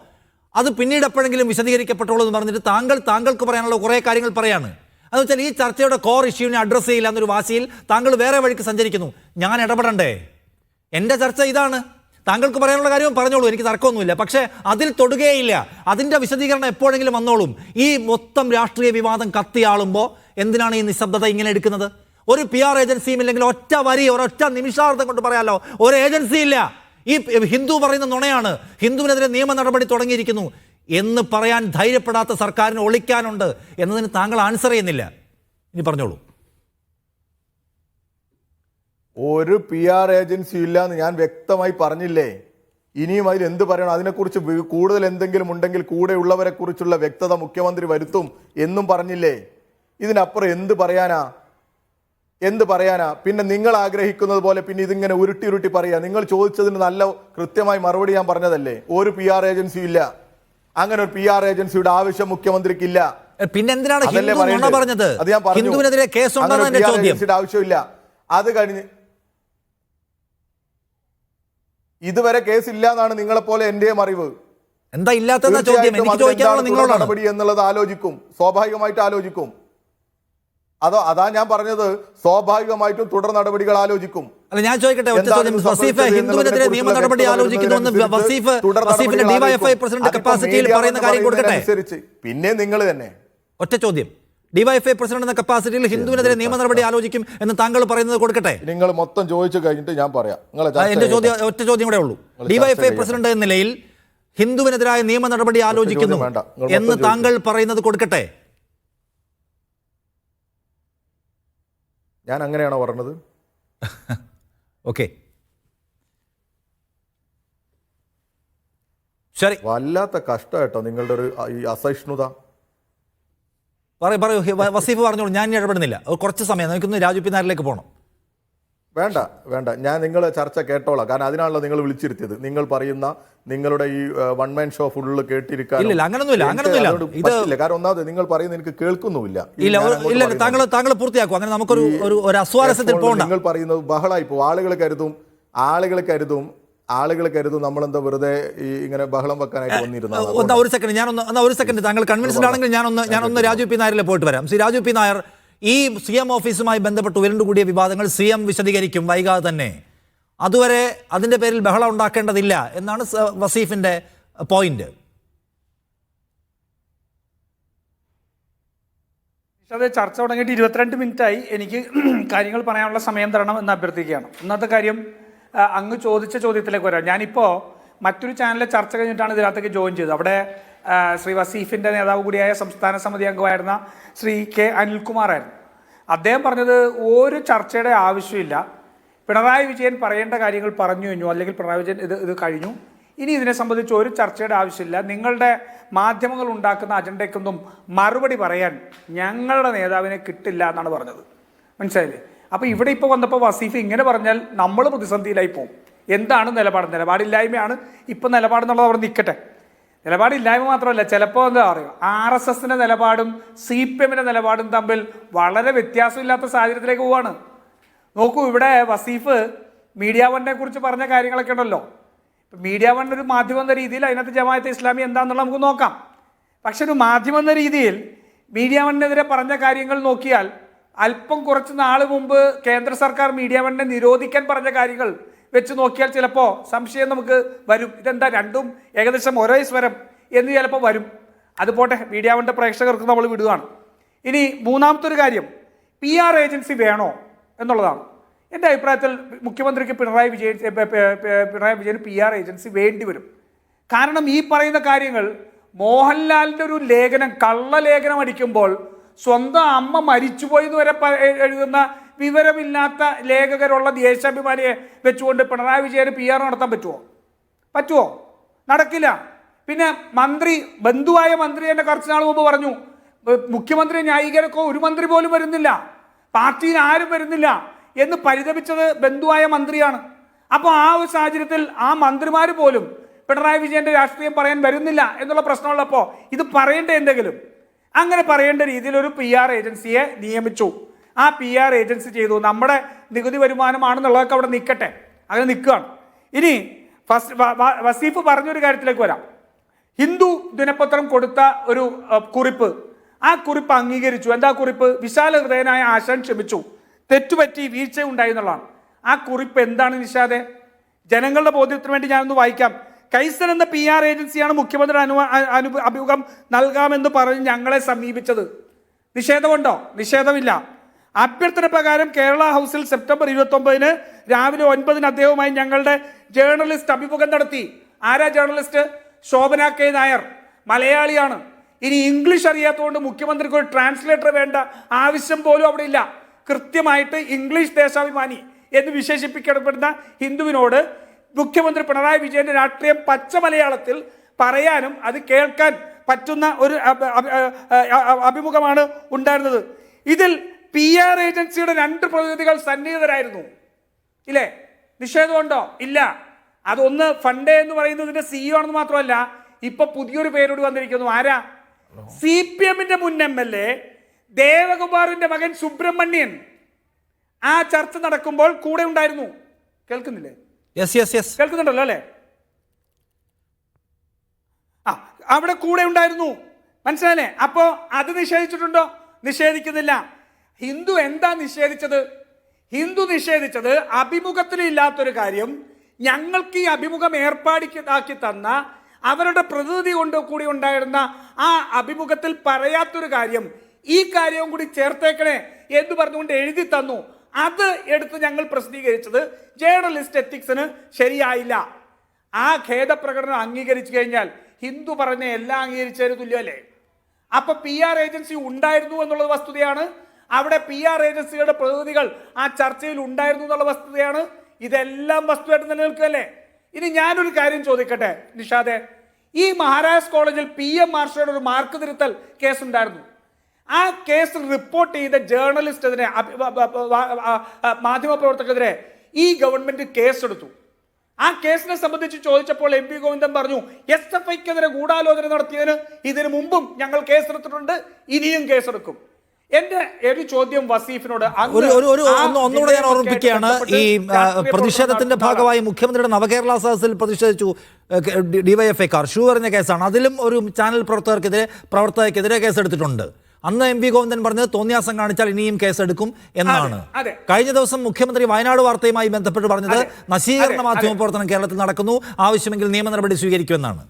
അത് പിന്നീട് എപ്പോഴെങ്കിലും വിശദീകരിക്കപ്പെട്ടുള്ളൂ എന്ന് പറഞ്ഞിട്ട് താങ്കൾക്ക് പറയാനുള്ള കുറേ കാര്യങ്ങൾ പറയാണ്. എന്ന് വെച്ചാൽ ഈ ചർച്ചയുടെ കോർ ഇഷ്യൂവിനെ അഡ്രസ്സ് ചെയ്യില്ല എന്നൊരു വാശിയിൽ താങ്കൾ വേറെ വഴിക്ക് സഞ്ചരിക്കുന്നു. ഞാൻ ഇടപെടണ്ടേ? എൻ്റെ ചർച്ച ഇതാണ്. താങ്കൾക്ക് പറയാനുള്ള കാര്യം പറഞ്ഞോളൂ, എനിക്ക് തർക്കമൊന്നുമില്ല. പക്ഷേ അതിൽ തൊടുകയില്ല. അതിൻ്റെ വിശദീകരണം എപ്പോഴെങ്കിലും വന്നോളും. ഈ മൊത്തം രാഷ്ട്രീയ വിവാദം കത്തിയാളുമ്പോൾ എന്തിനാണ് ഈ നിശബ്ദത ഇങ്ങനെ എടുക്കുന്നത്? ഒരു PR ഏജൻസിയും ഇല്ലെങ്കിൽ ഒറ്റ വരി ഒരൊറ്റ നിമിഷാർത്ഥം കൊണ്ട് പറയാലോ ഒരു ഏജൻസി ഇല്ല. ഈ ഹിന്ദു പറയുന്ന നുണയാണ്, ഹിന്ദുവിനെതിരെ നിയമ നടപടി തുടങ്ങിയിരിക്കുന്നു എന്ന് പറയാൻ ധൈര്യപ്പെടാത്ത സർക്കാരിന് ഒളിക്കാനുണ്ട് എന്നതിന് താങ്കൾ ആൻസർ ചെയ്യുന്നില്ല. ഇനി പറഞ്ഞോളൂ. ഒരു PR ഏജൻസി ഇല്ല എന്ന് ഞാൻ വ്യക്തമായി പറഞ്ഞില്ലേ? ഇനിയും അതിൽ എന്ത് പറയണം? അതിനെക്കുറിച്ച് കൂടുതൽ എന്തെങ്കിലും ഉണ്ടെങ്കിൽ കൂടെ ഉള്ളവരെ കുറിച്ചുള്ള വ്യക്തത മുഖ്യമന്ത്രി വരുത്തും എന്നും പറഞ്ഞില്ലേ? ഇതിനപ്പുറം എന്ത് പറയാനാ? പിന്നെ നിങ്ങൾ ആഗ്രഹിക്കുന്നത് പോലെ പിന്നെ ഇതിങ്ങനെ ഉരുട്ടി പറയാ. നിങ്ങൾ ചോദിച്ചതിന് നല്ല കൃത്യമായി മറുപടി ഞാൻ പറഞ്ഞതല്ലേ? ഒരു PR ഏജൻസി ഇല്ല. അങ്ങനെ ഒരു PR ഏജൻസിയുടെ ആവശ്യം മുഖ്യമന്ത്രിക്കില്ല. പിന്നെ എന്തിനാണ് പറഞ്ഞത്? ഹിന്ദുവിനെതിരെ ആവശ്യമില്ല. അത് കഴിഞ്ഞ് ഇതുവരെ കേസില്ല എന്നാണ് നിങ്ങളെപ്പോലെ എന്റെയും അറിവ്. എന്താ ഇല്ലാത്ത നടപടി എന്നുള്ളത് ആലോചിക്കും, സ്വാഭാവികമായിട്ട് ആലോചിക്കും. അതാ ഞാൻ പറഞ്ഞത്, സ്വാഭാവികമായിട്ടും തുടർ നടപടികൾ ആലോചിക്കും. അല്ല ഞാൻ ചോദിക്കട്ടെ, വസീഫ് ഹിന്ദുവിനെതിരെ നിയമ നടപടി ആലോചിക്കുന്നു വസീഫിന്റെ ഡിവൈഎഫ്ഐ പ്രസിഡന്റ് കപ്പാസിറ്റിയിൽ പറയുന്ന കാര്യം കൊടുക്കട്ടെ. പിന്നെ നിങ്ങൾ തന്നെ ഒറ്റ ചോദ്യം, ഡിവൈഎഫ്ഐ പ്രസിഡന്റ് എന്ന കപ്പാസിറ്റിയിൽ ഹിന്ദുവിനെതിരെ നിയമ നടപടി ആലോചിക്കും എന്ന് താങ്കൾ പറയുന്നത് കൊടുക്കട്ടെ. നിങ്ങൾ മൊത്തം ചോദിച്ചു കഴിഞ്ഞിട്ട് ഞാൻ പറയാം. എന്റെ ഒറ്റ ചോദ്യം കൂടെ ഉള്ളൂ. ഡിവൈഎഫ്ഐ പ്രസിഡന്റ് എന്ന നിലയിൽ ഹിന്ദുവിനെതിരായ നിയമ നടപടി ആലോചിക്കുന്നു എന്ന് താങ്കൾ പറയുന്നത് കൊടുക്കട്ടെ. ഞാൻ അങ്ങനെയാണോ പറഞ്ഞത്? ഓക്കെ, ശരി. വല്ലാത്ത കഷ്ടമായിട്ടോ നിങ്ങളുടെ ഒരു ഈ അസഹിഷ്ണുത. പറയൂ വസീഫ് പറഞ്ഞോളൂ, ഞാൻ ഇടപെടുന്നില്ല. കുറച്ച് സമയം നമുക്കൊന്ന് രാജു പി നായരിലേക്ക് പോകണം. വേണ്ട ഞാൻ നിങ്ങളെ ചർച്ച കേട്ടോളാം. കാരണം അതിനാണല്ലോ നിങ്ങൾ വിളിച്ചിരുത്തിയത്. നിങ്ങൾ പറയുന്ന നിങ്ങളുടെ ഈ വൺ മാൻ ഷോ ഫുള്ള് കേട്ടിരിക്കാൻ പറ്റില്ല. കാരണം ഒന്നാമത് നിങ്ങൾ പറയുന്നത് എനിക്ക് കേൾക്കുന്നുമില്ല. താങ്കൾ പൂർത്തിയാക്കും. അങ്ങനെ നമുക്കൊരു അസ്വാരസ്യത്തിൽ പോകണ്ട. നിങ്ങൾ പറയുന്നത് ബഹളായി പോകും. ആളുകൾ കരുതും നമ്മളെന്താ വെറുതെ ഈ ഇങ്ങനെ ബഹളം വെക്കാനായിട്ട് വന്നിരുന്നത്. ഒരു സെക്കൻഡ് താങ്കൾ കൺവിൻസ്ഡ് ആണെങ്കിൽ ഞാനൊന്ന് രാജു പി നായരിലെ പോയിട്ട് വരാം. ശ്രീ രാജു പി നായർ, ഈ CM ഓഫീസുമായി ബന്ധപ്പെട്ട് ഉയർന്നുകൂടിയ വിവാദങ്ങൾ CM വിശദീകരിക്കും വൈകാതെ തന്നെ. അതുവരെ അതിന്റെ പേരിൽ ബഹളം ഉണ്ടാക്കേണ്ടതില്ല എന്നാണ് വസീഫിന്റെ പോയിന്റ്. അത് ചർച്ച തുടങ്ങിയിട്ട് 22 മിനിറ്റായി. എനിക്ക് കാര്യങ്ങൾ പറയാനുള്ള സമയം തരണം എന്ന് അഭ്യർത്ഥിക്കുകയാണ്. ഒന്നാമത്തെ കാര്യം, അങ്ങ് ചോദിച്ച ചോദ്യത്തിലേക്ക് വരാം. ഞാനിപ്പോൾ മറ്റൊരു ചാനലിലെ ചർച്ച കഴിഞ്ഞിട്ടാണ് ഇതിനകത്തേക്ക് ജോയിൻ ചെയ്തത്. അവിടെ ശ്രീ വസീഫിൻ്റെ നേതാവ് കൂടിയായ സംസ്ഥാന സമിതി അംഗമായിരുന്ന ശ്രീ K അനിൽകുമാറായിരുന്നു. അദ്ദേഹം പറഞ്ഞത് ഒരു ചർച്ചയുടെ ആവശ്യമില്ല, പിണറായി വിജയൻ പറയേണ്ട കാര്യങ്ങൾ പറഞ്ഞു കഴിഞ്ഞു, അല്ലെങ്കിൽ പിണറായി വിജയൻ ഇത് കഴിഞ്ഞു, ഇനി ഇതിനെ സംബന്ധിച്ച് ഒരു ചർച്ചയുടെ ആവശ്യമില്ല, നിങ്ങളുടെ മാധ്യമങ്ങൾ ഉണ്ടാക്കുന്ന അജണ്ടയ്ക്കൊന്നും മറുപടി പറയാൻ ഞങ്ങളുടെ നേതാവിനെ കിട്ടില്ല എന്നാണ് പറഞ്ഞത്. മനസ്സിലായില്ലേ? അപ്പോൾ ഇവിടെ ഇപ്പോൾ വന്നപ്പോൾ വസീഫ് ഇങ്ങനെ പറഞ്ഞാൽ നമ്മൾ പ്രതിസന്ധിയിലായി പോകും. എന്താണ് നിലപാടില്ലായ്മയാണ് ഇപ്പം നിലപാടെന്നുള്ളത് അവിടെ നിൽക്കട്ടെ. നിലപാടില്ലായ്മ മാത്രമല്ല, ചിലപ്പോൾ എന്താ പറയുക, RSSന്റെ നിലപാടും CPMന്റെ നിലപാടും തമ്മിൽ വളരെ വ്യത്യാസമില്ലാത്ത സാഹചര്യത്തിലേക്ക് പോവാണ്. നോക്കൂ, ഇവിടെ വസീഫ് മീഡിയ വണ്ണിനെ കുറിച്ച് പറഞ്ഞ കാര്യങ്ങളൊക്കെ ഉണ്ടല്ലോ. ഇപ്പം മീഡിയ വൺ ഒരു മാധ്യമം എന്ന രീതിയിൽ അതിനകത്ത് ജമാഅത്തെ ഇസ്ലാമി എന്താണെന്നുള്ളത് നമുക്ക് നോക്കാം. പക്ഷെ ഒരു മാധ്യമം എന്ന രീതിയിൽ മീഡിയ വണ്ണിനെതിരെ പറഞ്ഞ കാര്യങ്ങൾ നോക്കിയാൽ അല്പം കുറച്ച് നാൾ മുമ്പ് കേന്ദ്ര സർക്കാർ മീഡിയ വണ്ണിനെ നിരോധിക്കാൻ പറഞ്ഞ കാര്യങ്ങൾ വെച്ച് നോക്കിയാൽ ചിലപ്പോൾ സംശയം നമുക്ക് വരും. ഇതെന്താ രണ്ടും ഏകദേശം ഒരേ സ്വരം എന്ന് ചിലപ്പോൾ വരും. അതുപോട്ടെ, മീഡിയ വണ്ണിൻ്റെ പ്രേക്ഷകർക്ക് നമ്മൾ വിടുകയാണ്. ഇനി മൂന്നാമത്തെ ഒരു കാര്യം, PR ഏജൻസി വേണോ എന്നുള്ളതാണ്. എൻ്റെ അഭിപ്രായത്തിൽ മുഖ്യമന്ത്രിക്ക് പിണറായി വിജയന് PR ഏജൻസി വേണ്ടി വരും. കാരണം ഈ പറയുന്ന കാര്യങ്ങൾ മോഹൻലാലിൻ്റെ ഒരു ലേഖനം, കള്ളലേഖനം അടിക്കുമ്പോൾ സ്വന്തം അമ്മ മരിച്ചുപോയി എന്ന് വരെ എഴുതുന്ന വിവരമില്ലാത്ത ലേഖകരുള്ള ദേശാഭിമാനിയെ വെച്ചുകൊണ്ട് പിണറായി വിജയന് PR നടത്താൻ പറ്റുമോ? നടക്കില്ല. പിന്നെ മന്ത്രി, ബന്ധുവായ മന്ത്രി തന്നെ കുറച്ച് നാൾ മുമ്പ് പറഞ്ഞു, മുഖ്യമന്ത്രി ന്യായീകരക്കോ ഒരു മന്ത്രി പോലും വരുന്നില്ല, പാർട്ടിയിൽ ആരും വരുന്നില്ല എന്ന് പരിതപിച്ചത് ബന്ധുവായ മന്ത്രിയാണ്. അപ്പോൾ ആ ഒരു സാഹചര്യത്തിൽ ആ മന്ത്രിമാർ പോലും പിണറായി വിജയന്റെ രാഷ്ട്രീയം പറയാൻ വരുന്നില്ല എന്നുള്ള പ്രശ്നമുള്ളപ്പോൾ ഇത് പറയേണ്ട എന്തെങ്കിലും, അങ്ങനെ പറയേണ്ട രീതിയിൽ ഒരു PR ഏജൻസിയെ നിയമിച്ചു. ആ PR ഏജൻസി ചെയ്തു. നമ്മുടെ നികുതി വരുമാനമാണെന്നുള്ളതൊക്കെ അവിടെ നിൽക്കട്ടെ, അങ്ങനെ നിൽക്കുകയാണ്. ഇനി വസീഫ് പറഞ്ഞൊരു കാര്യത്തിലേക്ക് വരാം. ഹിന്ദു ദിനപത്രം കൊടുത്ത ഒരു കുറിപ്പ്, ആ കുറിപ്പ് അംഗീകരിച്ചു. എന്താ കുറിപ്പ്? വിശാല ഹൃദയനായ ആശാൻ ക്ഷമിച്ചു, തെറ്റുപറ്റി, വീഴ്ച ഉണ്ടായി എന്നുള്ളതാണ്. ആ കുറിപ്പ് എന്താണ് നിഷാദെ? ജനങ്ങളുടെ ബോധ്യത്തിന് വേണ്ടി ഞാനൊന്ന് വായിക്കാം. കൈസർ എന്ന PR ഏജൻസിയാണ് മുഖ്യമന്ത്രി അഭിമുഖം നൽകാമെന്ന് പറഞ്ഞ് ഞങ്ങളെ സമീപിച്ചത്. നിഷേധമുണ്ടോ? നിഷേധമില്ല. അഭ്യർത്ഥന പ്രകാരം കേരള ഹൗസിൽ സെപ്റ്റംബർ 29 രാവിലെ 9 അദ്ദേഹവുമായി ഞങ്ങളുടെ ജേർണലിസ്റ്റ് അഭിമുഖം നടത്തി. ആരാ ജേർണലിസ്റ്റ്? ശോഭന K നായർ, മലയാളിയാണ്. ഇനി ഇംഗ്ലീഷ് അറിയാത്തതുകൊണ്ട് മുഖ്യമന്ത്രിക്ക് ഒരു ട്രാൻസ്ലേറ്റർ വേണ്ട ആവശ്യം പോലും അവിടെ ഇല്ല. കൃത്യമായിട്ട് ഇംഗ്ലീഷ് ദേശാഭിമാനി എന്ന് വിശേഷിപ്പിക്കപ്പെടുന്ന ഹിന്ദുവിനോട് മുഖ്യമന്ത്രി പിണറായി വിജയന്റെ രാഷ്ട്രീയം പച്ച മലയാളത്തിൽ പറയാനും അത് കേൾക്കാൻ പറ്റുന്ന ഒരു അഭിമുഖമാണ് ഉണ്ടായിരുന്നത്. ഇതിൽ PR ഏജൻസിയുടെ 2 പ്രതിനിധികൾ സന്നിഹിതരായിരുന്നു. ഇല്ലേ? നിഷേധമുണ്ടോ? ഇല്ല. അതൊന്ന് ഫണ്ടേ എന്ന് പറയുന്നതിന്റെ CEO ആണെന്ന് മാത്രമല്ല, ഇപ്പൊ പുതിയൊരു പേരോട് വന്നിരിക്കുന്നു. ആരാ? CPM-ന്റെ മുൻ MLA ദേവകുമാറിന്റെ മകൻ സുബ്രഹ്മണ്യൻ ആ ചർച്ച നടക്കുമ്പോൾ കൂടെ ഉണ്ടായിരുന്നു. കേൾക്കുന്നില്ലേ? കേൾക്കുന്നുണ്ടല്ലോ അല്ലേ? അവിടെ കൂടെ ഉണ്ടായിരുന്നു. മനസ്സിലായില്ലേ? അപ്പോ അത് നിഷേധിച്ചിട്ടുണ്ടോ? നിഷേധിക്കുന്നില്ല. ഹിന്ദു എന്താ നിഷേധിച്ചത്? ഹിന്ദു നിഷേധിച്ചത് അഭിമുഖത്തിൽ ഇല്ലാത്തൊരു കാര്യം ഞങ്ങൾക്ക് ഈ അഭിമുഖം ഏർപ്പാടാക്കി തന്ന അവരുടെ പ്രതിനിധി കൊണ്ട് കൂടി ഉണ്ടായിരുന്ന ആ അഭിമുഖത്തിൽ പറയാത്തൊരു കാര്യം, ഈ കാര്യവും കൂടി ചേർത്തേക്കണേ എന്ന് പറഞ്ഞുകൊണ്ട് എഴുതി തന്നു. അത് എടുത്ത് ഞങ്ങൾ പ്രസിദ്ധീകരിച്ചത് ജേർണലിസ്റ്റ് എത്തിക്സിന് ശരിയായില്ല. ആ ഖേദപ്രകടനം അംഗീകരിച്ചു കഴിഞ്ഞാൽ ഹിന്ദു പറഞ്ഞ എല്ലാം അംഗീകരിച്ചതിന് തുല്യമല്ലേ? അപ്പൊ PR ഏജൻസി ഉണ്ടായിരുന്നു എന്നുള്ളത് വസ്തുതയാണ്. അവിടെ PR ഏജൻസിയുടെ പ്രതിനിധികൾ ആ ചർച്ചയിൽ ഉണ്ടായിരുന്നു എന്നുള്ള വസ്തുതയാണ്. ഇതെല്ലാം വസ്തുവായിട്ട് നിലനിൽക്കുകയല്ലേ? ഇനി ഞാനൊരു കാര്യം ചോദിക്കട്ടെ നിഷാദെ, ഈ മഹാരാജാസ് കോളേജിൽ PM മാർഷയുടെ ഒരു മാർക്ക് തിരുത്തൽ കേസ് ഉണ്ടായിരുന്നു. ആ കേസ് റിപ്പോർട്ട് ചെയ്ത ജേർണലിസ്റ്റിനെ, മാധ്യമപ്രവർത്തകരെതിരെ ഈ ഗവൺമെന്റ് കേസെടുത്തു. ആ കേസിനെ സംബന്ധിച്ച് ചോദിച്ചപ്പോൾ MP ഗോവിന്ദൻ പറഞ്ഞു, SFIക്കെതിരെ ഗൂഢാലോചന നടത്തിയതിന് ഇതിനു മുമ്പും ഞങ്ങൾ കേസെടുത്തിട്ടുണ്ട്, ഇനിയും കേസെടുക്കും. എന്റെ ഒരു ചോദ്യം വസീഫിനോട് ഒന്നുകൂടെ ഞാൻ ഓർമ്മിപ്പിക്കുകയാണ്. ഈ പ്രതിഷേധത്തിന്റെ ഭാഗമായി മുഖ്യമന്ത്രിയുടെ നവകേരള സദസ്സിൽ പ്രതിഷേധിച്ചു DYFIക്കാർ. ഷൂ എറിഞ്ഞ കേസാണ്. അതിലും ഒരു ചാനൽ പ്രവർത്തകർക്കെതിരെ കേസെടുത്തിട്ടുണ്ട്. അന്ന് MP ഗോവിന്ദൻ പറഞ്ഞത് തോന്നിയാസം കാണിച്ചാൽ ഇനിയും കേസെടുക്കും എന്നാണ്. കഴിഞ്ഞ ദിവസം മുഖ്യമന്ത്രി വയനാട് വാർത്തയുമായി ബന്ധപ്പെട്ട് പറഞ്ഞത് നശീകരണ മാധ്യമ പ്രവർത്തനം കേരളത്തിൽ നടക്കുന്നു, ആവശ്യമെങ്കിൽ നിയമ നടപടി സ്വീകരിക്കുമെന്നാണ്.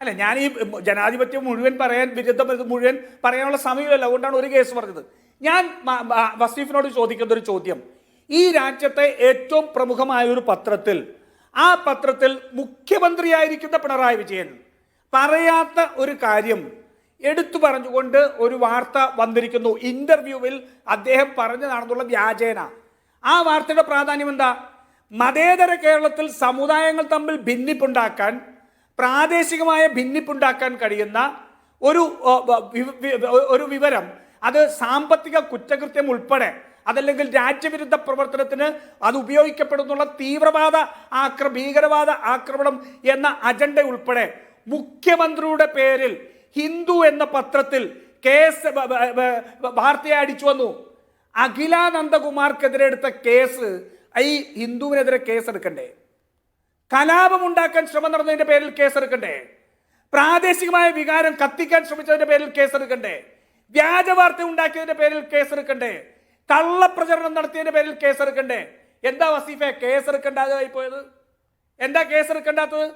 അല്ല, ഞാൻ ഈ ജനാധിപത്യം മുഴുവൻ പറയാൻ, വിരുദ്ധം മുഴുവൻ പറയാനുള്ള സമയമല്ല, അതുകൊണ്ടാണ് ഒരു കേസ് പറഞ്ഞത്. ഞാൻ വസീഫിനോട് ചോദിക്കുന്ന ഒരു ചോദ്യം, ഈ രാജ്യത്തെ ഏറ്റവും പ്രമുഖമായ ഒരു പത്രത്തിൽ, ആ പത്രത്തിൽ മുഖ്യമന്ത്രിയായിരിക്കുന്ന പിണറായി വിജയൻ പറയാത്ത ഒരു കാര്യം എടുത്തു പറഞ്ഞുകൊണ്ട് ഒരു വാർത്ത വന്നിരിക്കുന്നു. ഇന്റർവ്യൂവിൽ അദ്ദേഹം പറഞ്ഞതാണെന്നുള്ള വ്യാജേന. ആ വാർത്തയുടെ പ്രാധാന്യം എന്താ? മതേതര കേരളത്തിൽ സമുദായങ്ങൾ തമ്മിൽ ഭിന്നിപ്പുണ്ടാക്കാൻ, പ്രാദേശികമായ ഭിന്നിപ്പുണ്ടാക്കാൻ കഴിയുന്ന ഒരു വിവരം, അത് സാമ്പത്തിക കുറ്റകൃത്യം ഉൾപ്പെടെ, അതല്ലെങ്കിൽ രാജ്യവിരുദ്ധ പ്രവർത്തനത്തിന് അത് ഉപയോഗിക്കപ്പെടുന്നുള്ള തീവ്രവാദ ഭീകരവാദ ആക്രമണം എന്ന അജണ്ട ഉൾപ്പെടെ മുഖ്യമന്ത്രിയുടെ പേരിൽ ഹിന്ദു എന്ന പത്രത്തിൽ കേസ് വാർത്തയെ അടിച്ചു വന്നു. അഖില നന്ദകുമാർക്കെതിരെ എടുത്ത കേസ് ഈ ഹിന്ദുവിനെതിരെ കേസെടുക്കണ്ടേ? കലാപമുണ്ടാക്കാൻ ശ്രമം നടന്നതിന്റെ പേരിൽ കേസെടുക്കണ്ടേ? പ്രാദേശികമായ വികാരം കത്തിക്കാൻ ശ്രമിച്ചതിന്റെ പേരിൽ കേസെടുക്കണ്ടേ? വ്യാജ വാർത്ത ഉണ്ടാക്കിയതിന്റെ പേരിൽ കേസെടുക്കണ്ടേ? കള്ളപ്രചരണം നടത്തിയതിന്റെ പേരിൽ കേസെടുക്കണ്ടേ? എന്താ വസീഫെ കേസെടുക്കേണ്ടതായി പോയത്? എന്താ കേസെടുക്കേണ്ടാത്തത്?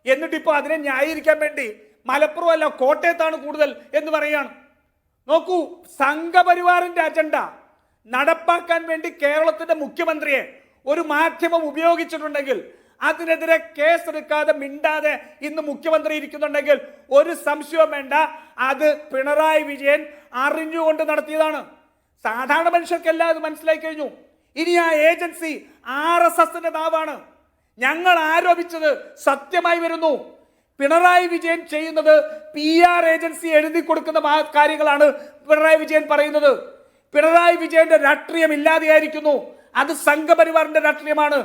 എന്നിട്ട് ഇപ്പോൾ അതിനെ ന്യായീകരിക്കാൻ വേണ്ടി മലപ്പുറം അല്ല കോട്ടയത്താണ് കൂടുതൽ എന്ന് പറയുകയാണ്. നോക്കൂ, സംഘപരിവാറിന്റെ അജണ്ട നടപ്പാക്കാൻ വേണ്ടി കേരളത്തിന്റെ മുഖ്യമന്ത്രിയെ ഒരു മാധ്യമം ഉപയോഗിച്ചിട്ടുണ്ടെങ്കിൽ അതിനെതിരെ കേസെടുക്കാതെ മിണ്ടാതെ ഇന്ന് മുഖ്യമന്ത്രി ഇരിക്കുന്നുണ്ടെങ്കിൽ ഒരു സംശയവും വേണ്ട, അത് പിണറായി വിജയൻ അറിഞ്ഞുകൊണ്ട് നടത്തിയതാണ്. സാധാരണ മനുഷ്യർക്കെല്ലാം അത് മനസ്സിലായി കഴിഞ്ഞു. ഇനി ആ ഏജൻസി RSSന്റെ നാവാണ്. ഞങ്ങൾ ആരോപിച്ചത് സത്യമായി വരുന്നു. പിണറായി വിജയൻ ചെയ്യുന്നത് PR ഏജൻസി എഴുതി കൊടുക്കുന്ന കാര്യങ്ങളാണ് പിണറായി വിജയൻ പറയുന്നത്. പിണറായി വിജയന്റെ രാഷ്ട്രീയം ഇല്ലാതെയായിരിക്കുന്നു. അത് സംഘപരിവാറിന്റെ രാഷ്ട്രീയമാണ്.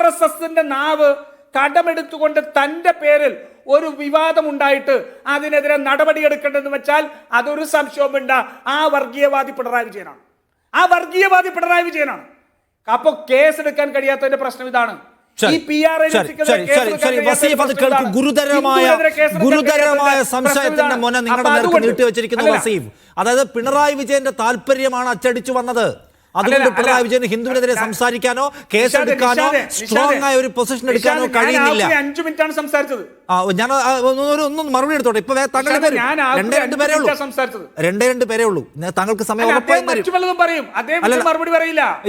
RSSന്റെ നാവ് കടമെടുത്തുകൊണ്ട് തന്റെ പേരിൽ ഒരു വിവാദം ഉണ്ടായിട്ട് അതിനെതിരെ നടപടിയെടുക്കേണ്ടതെന്ന് വെച്ചാൽ അതൊരു സംശയവും വേണ്ട, ആ വർഗീയവാദി പിണറായി വിജയനാണ്. അപ്പൊ കേസെടുക്കാൻ കഴിയാത്തതിന്റെ പ്രശ്നം ഇതാണ്. ഗുരുതരമായ സംശയത്തിന്റെ മുന നിങ്ങളുടെ നേർക്ക് നീട്ടിവെച്ചിരിക്കുന്നു വസീഫ്. അതായത് പിണറായി വിജയന്റെ താല്പര്യമാണ് അച്ചടിച്ചു വന്നത്. അതുകൊണ്ട് പിണറായി വിജയന് ഹിന്ദുവിനെതിരെ സംസാരിക്കാനോ കേസെടുക്കാനോ സ്ട്രോങ് ആയ ഒരു പൊസിഷൻ എടുക്കാനോ കഴിയുന്നില്ല. 5 മിനിറ്റാണ് സംസാരിച്ചത്. ഞാൻ ഒന്നും മറുപടി എടുത്തോട്ടെ. ഇപ്പൊ രണ്ടേ രണ്ട് പേരേ ഉള്ളൂ. താങ്കൾക്ക് സമയം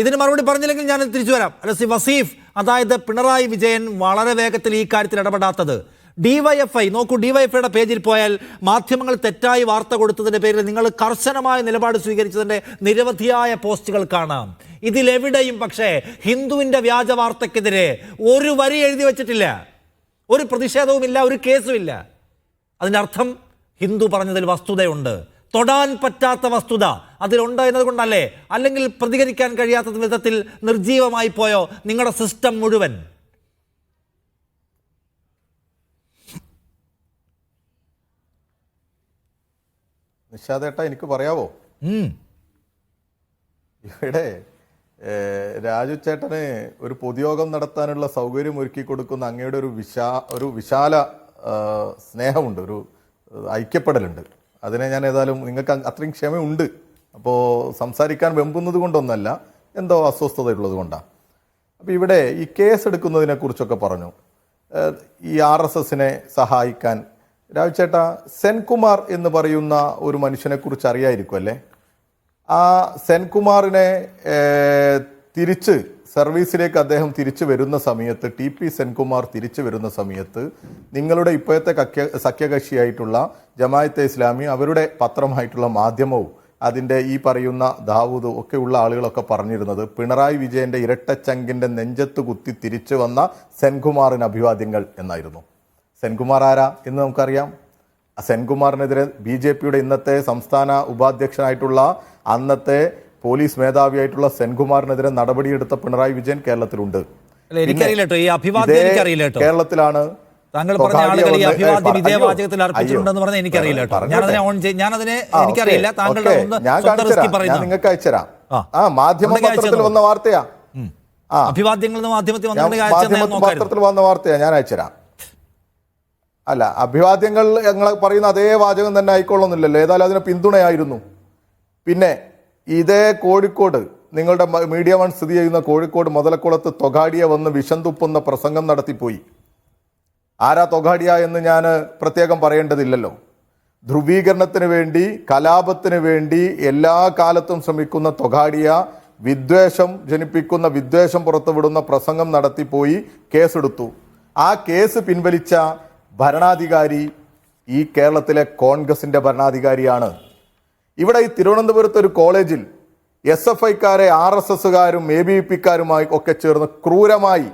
ഇതിന് മറുപടി പറഞ്ഞില്ലെങ്കിൽ ഞാൻ തിരിച്ചു വരാം. അല്ല വസീഫ്, അതായത് പിണറായി വിജയൻ വളരെ വേഗത്തിൽ ഈ കാര്യത്തിൽ ഇടപെടാത്തത് DYFI നോക്കൂ, DYFIയുടെ പേജിൽ പോയാൽ മാധ്യമങ്ങൾ തെറ്റായി വാർത്ത കൊടുത്തതിന്റെ പേരിൽ നിങ്ങൾ കർശനമായ നിലപാട് സ്വീകരിച്ചതിന്റെ നിരവധിയായ പോസ്റ്റുകൾ കാണാം. ഇതിലെവിടെയും പക്ഷേ ഹിന്ദുവിന്റെ വ്യാജ വാർത്തക്കെതിരെ ഒരു വരി എഴുതി വെച്ചിട്ടില്ല, ഒരു പ്രതിഷേധവുമില്ല, ഒരു കേസുമില്ല. അതിന്റെ അർത്ഥം ഹിന്ദു പറഞ്ഞതിൽ വസ്തുതയുണ്ട്, തൊടാൻ പറ്റാത്ത വസ്തുത അതിലുണ്ട് എന്നതുകൊണ്ടല്ലേ? അല്ലെങ്കിൽ പ്രതികരിക്കാൻ കഴിയാത്ത വിധത്തിൽ നിർജീവമായി പോയോ നിങ്ങളുടെ സിസ്റ്റം മുഴുവൻ? നിഷാദേട്ടാ, എനിക്ക് പറയാവോ? ഇവിടെ രാജു ചേട്ടന് ഒരു പൊതുയോഗം നടത്താനുള്ള സൗകര്യം ഒരുക്കി കൊടുക്കുന്ന അങ്ങയുടെ ഒരു വിശാല സ്നേഹമുണ്ട്, ഒരു ഐക്യപ്പെടലുണ്ട്. അതിനെ ഞാൻ ഏതായാലും നിങ്ങൾക്ക് അത്രയും ക്ഷമയുണ്ട്. അപ്പോൾ സംസാരിക്കാൻ വെമ്പുന്നത് കൊണ്ടൊന്നല്ല, എന്തോ അസ്വസ്ഥത ഉള്ളത് കൊണ്ടാണ്. അപ്പോൾ ഇവിടെ ഈ കേസ് എടുക്കുന്നതിനെ കുറിച്ചൊക്കെ പറഞ്ഞു. ഈ RSSനെ സഹായിക്കാൻ രാജു ചേട്ടാ, സെൻകുമാർ എന്ന് പറയുന്ന ഒരു മനുഷ്യനെ കുറിച്ച് അറിയായിരിക്കും അല്ലേ? ആ സെൻകുമാറിനെ തിരിച്ച് സർവീസിലേക്ക് അദ്ദേഹം തിരിച്ചു വരുന്ന സമയത്ത്, TP സെൻകുമാർ തിരിച്ചു വരുന്ന സമയത്ത് നിങ്ങളുടെ ഇപ്പോഴത്തെ സഖ്യകക്ഷിയായിട്ടുള്ള ജമാഅത്തെ ഇസ്ലാമി, അവരുടെ പത്രമായിട്ടുള്ള മാധ്യമവും അതിൻ്റെ ഈ പറയുന്ന ദാവൂദ് ഒക്കെ ഉള്ള ആളുകളൊക്കെ പറഞ്ഞിരുന്നത് പിണറായി വിജയന്റെ ഇരട്ടച്ചങ്കിന്റെ നെഞ്ചത്ത് കുത്തി തിരിച്ചു വന്ന സെൻകുമാറിന് അഭിവാദ്യങ്ങൾ എന്നായിരുന്നു. സെൻകുമാർ ആരാ എന്ന് നമുക്കറിയാം. സെൻകുമാറിനെതിരെ BJPയുടെ ഇന്നത്തെ സംസ്ഥാന ഉപാധ്യക്ഷനായിട്ടുള്ള അന്നത്തെ പോലീസ് മേധാവിയായിട്ടുള്ള സെൻകുമാറിനെതിരെ നടപടിയെടുത്ത പിണറായി വിജയൻ കേരളത്തിലുണ്ട്. കേരളത്തിലാണ് താങ്കൾ പറഞ്ഞ ആളുകൾ ഈ അഭിവാദ്യം ഇതേ വാചകത്തിൽ അർപ്പിച്ചിട്ടുണ്ടെന്ന് പറഞ്ഞാൽ എനിക്കറിയില്ല കേട്ടോ. എനിക്കറിയില്ല. താങ്കളുടെ ഞാൻ നിങ്ങൾക്ക് അയച്ചുതരാം. മാധ്യമപത്രത്തിൽ വന്ന വാർത്തയാ, അഭിവാദ്യങ്ങൾ മാധ്യമത്തിൽ പത്രത്തിൽ വന്ന വാർത്തയാ, ഞാൻ അയച്ചുതരാം. അല്ല, അഭിവാദ്യങ്ങൾ ഞങ്ങൾ പറയുന്ന അതേ വാചകം തന്നെ ആയിക്കൊള്ളുന്നില്ലല്ലോ. ഏതായാലും അതിന് പിന്തുണയായിരുന്നു. പിന്നെ ഇതേ കോഴിക്കോട്, നിങ്ങളുടെ മീഡിയ വൺ സ്ഥിതി ചെയ്യുന്ന കോഴിക്കോട് മുതലക്കുളത്ത് തൊഗാഡിയ വന്ന് വിഷന്തുപ്പുന്ന പ്രസംഗം നടത്തിപ്പോയി. ആരാ തൊഗാഡിയ എന്ന് ഞാൻ പ്രത്യേകം പറയേണ്ടതില്ലല്ലോ. ധ്രുവീകരണത്തിന് വേണ്ടി, കലാപത്തിന് വേണ്ടി എല്ലാ കാലത്തും ശ്രമിക്കുന്ന തൊഗാഡിയ വിദ്വേഷം ജനിപ്പിക്കുന്ന, വിദ്വേഷം പുറത്തുവിടുന്ന പ്രസംഗം നടത്തിപ്പോയി കേസെടുത്തു. ആ കേസ് പിൻവലിച്ച ഭരണാധികാരി ഈ കേരളത്തിലെ കോൺഗ്രസിന്റെ ഭരണാധികാരിയാണ്. ഇവിടെ ഈ തിരുവനന്തപുരത്ത് ഒരു കോളേജിൽ SFIക്കാരെ RSSകാരും ABVPക്കാരുമായി ഒക്കെ ചേർന്ന് ക്രൂരമായി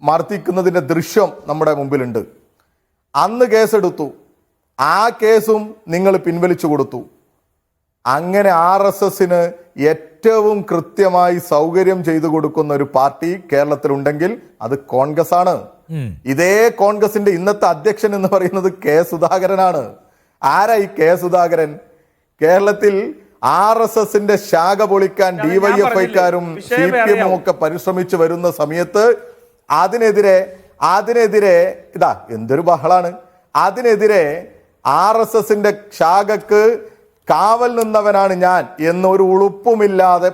മർദ്ദിക്കുന്നതിൻ്റെ ദൃശ്യം നമ്മുടെ മുമ്പിലുണ്ട്. അന്ന് കേസെടുത്തു, ആ കേസും നിങ്ങൾ പിൻവലിച്ചു കൊടുത്തു. അങ്ങനെ RSSന് ഏറ്റവും കൃത്യമായി സൗകര്യം ചെയ്തു കൊടുക്കുന്ന ഒരു പാർട്ടി കേരളത്തിലുണ്ടെങ്കിൽ അത് കോൺഗ്രസ് ആണ്. ഇതേ കോൺഗ്രസിന്റെ ഇന്നത്തെ അധ്യക്ഷൻ എന്ന് പറയുന്നത് K. സുധാകരനാണ്. ആരാ ഈ K. സുധാകരൻ? കേരളത്തിൽ RSSന്റെ ശാഖ പൊളിക്കാൻ DYFIക്കാരും CPM ഒക്കെ പരിശ്രമിച്ചു വരുന്ന സമയത്ത് അതിനെതിരെ ഇതാ എന്തൊരു ബഹളാണ്. അതിനെതിരെ RSSന്റെ ശാഖക്ക് കാവൽ നിന്നവനാണ് ഞാൻ എന്നൊരു ഉളുപ്പുമില്ലാതെ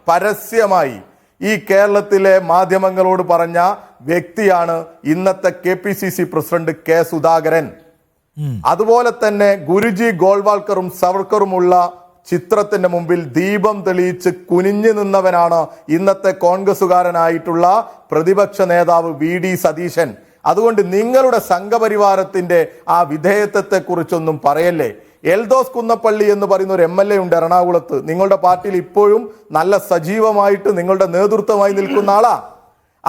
പരസ്യമായി ഈ കേരളത്തിലെ മാധ്യമങ്ങളോട് പറഞ്ഞ വ്യക്തിയാണ് ഇന്നത്തെ KPCC പ്രസിഡന്റ് K. സുധാകരൻ. അതുപോലെ തന്നെ ഗുരുജി ഗോൾവാൾക്കറും സവർക്കറുമുള്ള ചിത്രത്തിന്റെ മുമ്പിൽ ദീപം തെളിയിച്ച് കുനിഞ്ഞു നിന്നവനാണ് ഇന്നത്തെ കോൺഗ്രസുകാരനായിട്ടുള്ള പ്രതിപക്ഷ നേതാവ് VD സതീശൻ. അതുകൊണ്ട് നിങ്ങളുടെ സംഘപരിവാരത്തിന്റെ ആ വിധേയത്വത്തെ കുറിച്ചൊന്നും പറയല്ലേ. എൽദോസ് കുന്നപ്പള്ളി എന്ന് പറയുന്ന ഒരു MLA ഉണ്ട് എറണാകുളത്ത്. നിങ്ങളുടെ പാർട്ടിയിൽ ഇപ്പോഴും നല്ല സജീവമായിട്ട് നിങ്ങളുടെ നേതൃത്വമായി നിൽക്കുന്ന ആളാ.